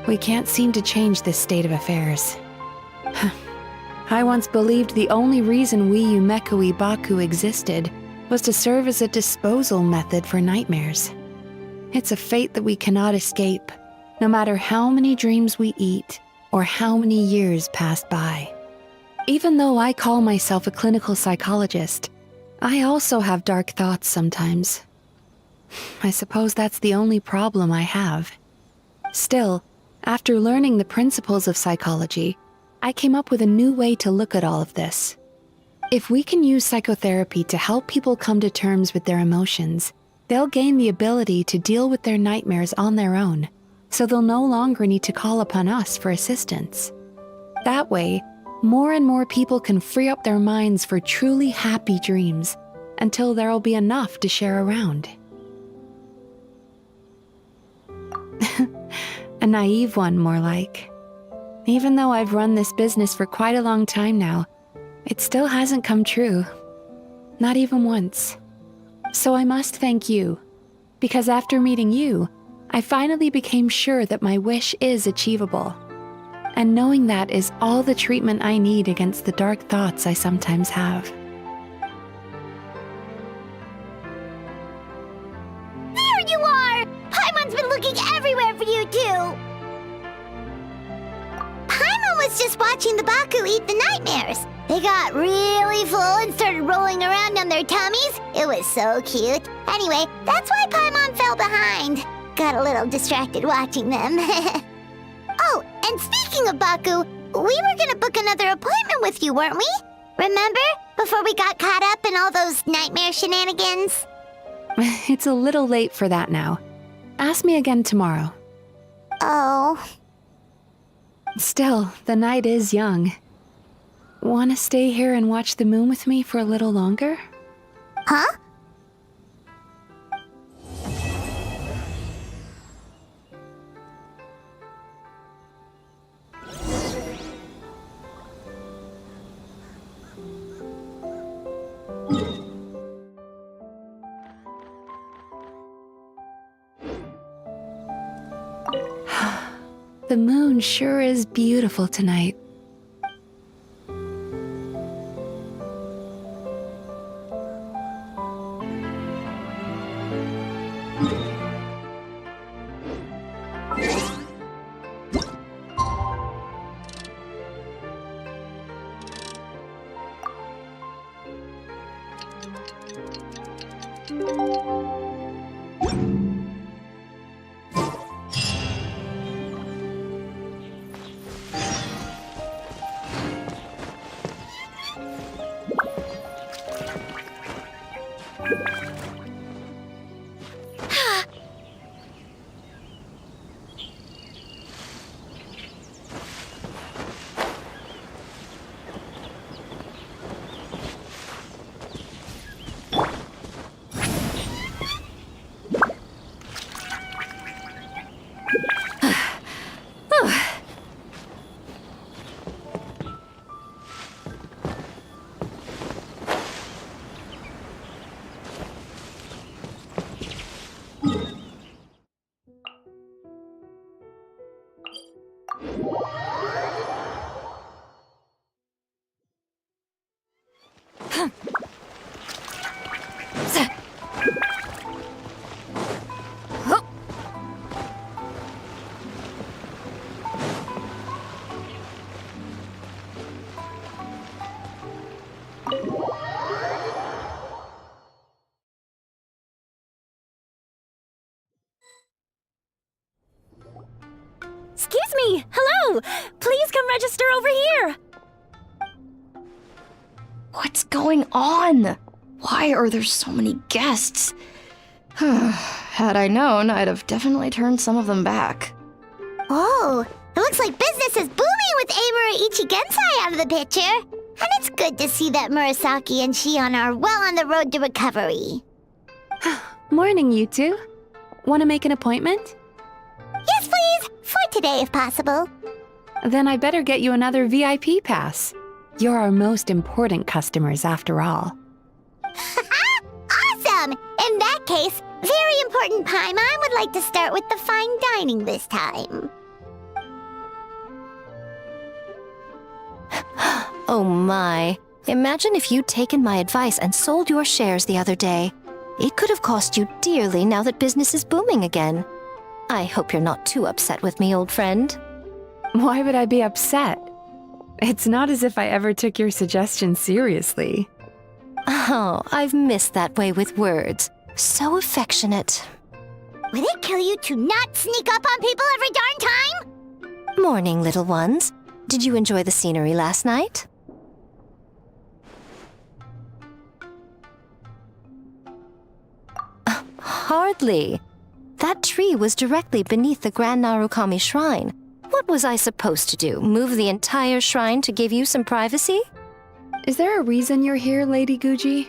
we can't seem to change this state of affairs. I once believed the only reason we Yomekui Baku existed was to serve as a disposal method for nightmares. It's a fate that we cannot escape, no matter how many dreams we eat or how many years pass by. Even though I call myself a clinical psychologist, I also have dark thoughts sometimes. I suppose that's the only problem I have. Still, after learning the principles of psychology, I came up with a new way to look at all of this. If we can use psychotherapy to help people come to terms with their emotions, they'll gain the ability to deal with their nightmares on their own, so they'll no longer need to call upon us for assistance. That way, more and more people can free up their minds for truly happy dreams until there'll be enough to share around. A naive one, more like. Even though I've run this business for quite a long time now, it still hasn't come true. Not even once. So I must thank you, because after meeting you, I finally became sure that my wish is achievable. And knowing that is all the treatment I need against the dark thoughts I sometimes have. There you are! Paimon's been looking everywhere for you, too! Paimon was just watching the Baku eat the nightmares. They got really full and started rolling around on their tummies. It was so cute. Anyway, that's why Paimon fell behind. Got a little distracted watching them. Oh, and speaking of Baku, we were gonna book another appointment with you, weren't we? Remember? Before we got caught up in all those nightmare shenanigans? It's a little late for that now. Ask me again tomorrow. Oh. Still, the night is young. Wanna stay here and watch the moon with me for a little longer? Huh? The moon sure is beautiful tonight. Excuse me! Hello! Please come register over here! What's going on? Why are there so many guests? Had I known, I'd have definitely turned some of them back. Oh, it looks like business is booming with Amura Ichigensai out of the picture. And it's good to see that Murasaki and Shion are well on the road to recovery. Morning, you two. Want to make an appointment? Yes, please. For today, if possible. Then I better get you another VIP pass. You're our most important customers, after all. Awesome! In that case, very important Paimon would like to start with the fine dining this time. Oh my. Imagine if you'd taken my advice and sold your shares the other day. It could have cost you dearly now that business is booming again. I hope you're not too upset with me, old friend. Why would I be upset? It's not as if I ever took your suggestion seriously. Oh, I've missed that way with words. So affectionate. Would it kill you to not sneak up on people every darn time? Morning, little ones. Did you enjoy the scenery last night? Hardly. That tree was directly beneath the Grand Narukami Shrine. What was I supposed to do? Move the entire shrine to give you some privacy? Is there a reason you're here, Lady Guji?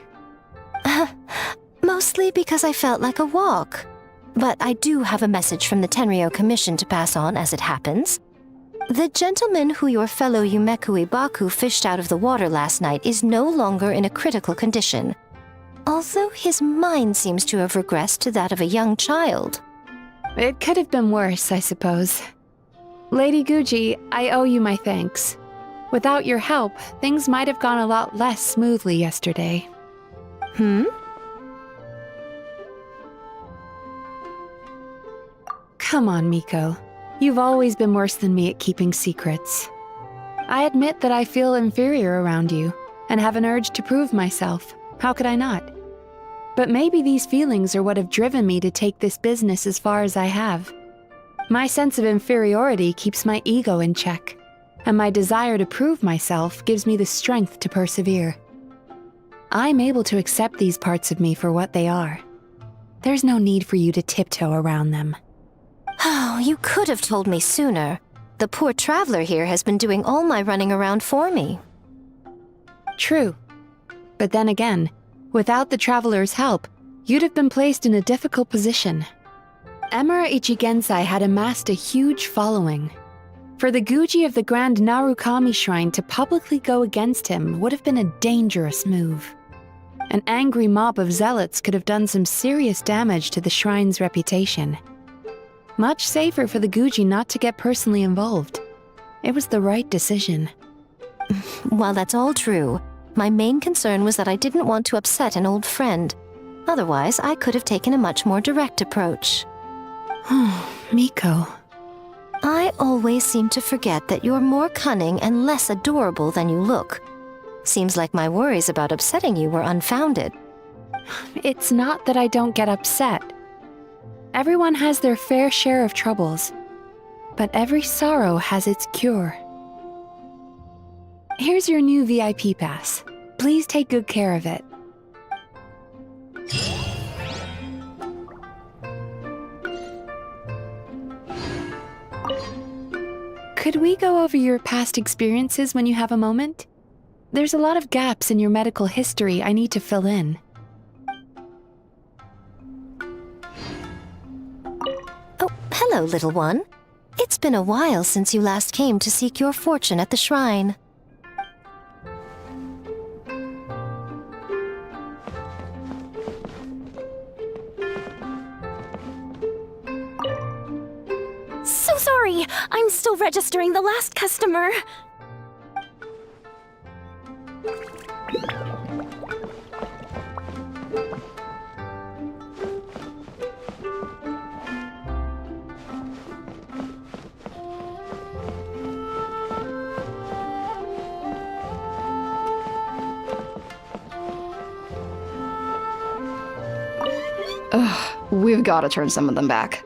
Mostly because I felt like a walk. But I do have a message from the Tenryo Commission to pass on as it happens. The gentleman who your fellow Yumeku Ibaku fished out of the water last night is no longer in a critical condition. Although his mind seems to have regressed to that of a young child. It could have been worse, I suppose. Lady Guji, I owe you my thanks. Without your help, things might have gone a lot less smoothly yesterday. Come on, Miko. You've always been worse than me at keeping secrets. I admit that I feel inferior around you, and have an urge to prove myself. How could I not? But maybe these feelings are what have driven me to take this business as far as I have. My sense of inferiority keeps my ego in check, and my desire to prove myself gives me the strength to persevere. I'm able to accept these parts of me for what they are. There's no need for you to tiptoe around them. Oh, you could have told me sooner. The poor traveler here has been doing all my running around for me. True. But then again, without the traveler's help, you'd have been placed in a difficult position. Emura Ichigensai had amassed a huge following. For the Guji of the Grand Narukami Shrine to publicly go against him would have been a dangerous move. An angry mob of zealots could have done some serious damage to the shrine's reputation. Much safer for the Guji not to get personally involved. It was the right decision. While that's all true, my main concern was that I didn't want to upset an old friend. Otherwise, I could have taken a much more direct approach. Miko. I always seem to forget that you're more cunning and less adorable than you look. Seems like my worries about upsetting you were unfounded. It's not that I don't get upset. Everyone has their fair share of troubles, but every sorrow has its cure. Here's your new VIP pass. Please take good care of it. Could we go over your past experiences when you have a moment? There's a lot of gaps in your medical history I need to fill in. Oh, hello, little one. It's been a while since you last came to seek your fortune at the shrine. So sorry! I'm still registering the last customer. Ugh, we've got to turn some of them back.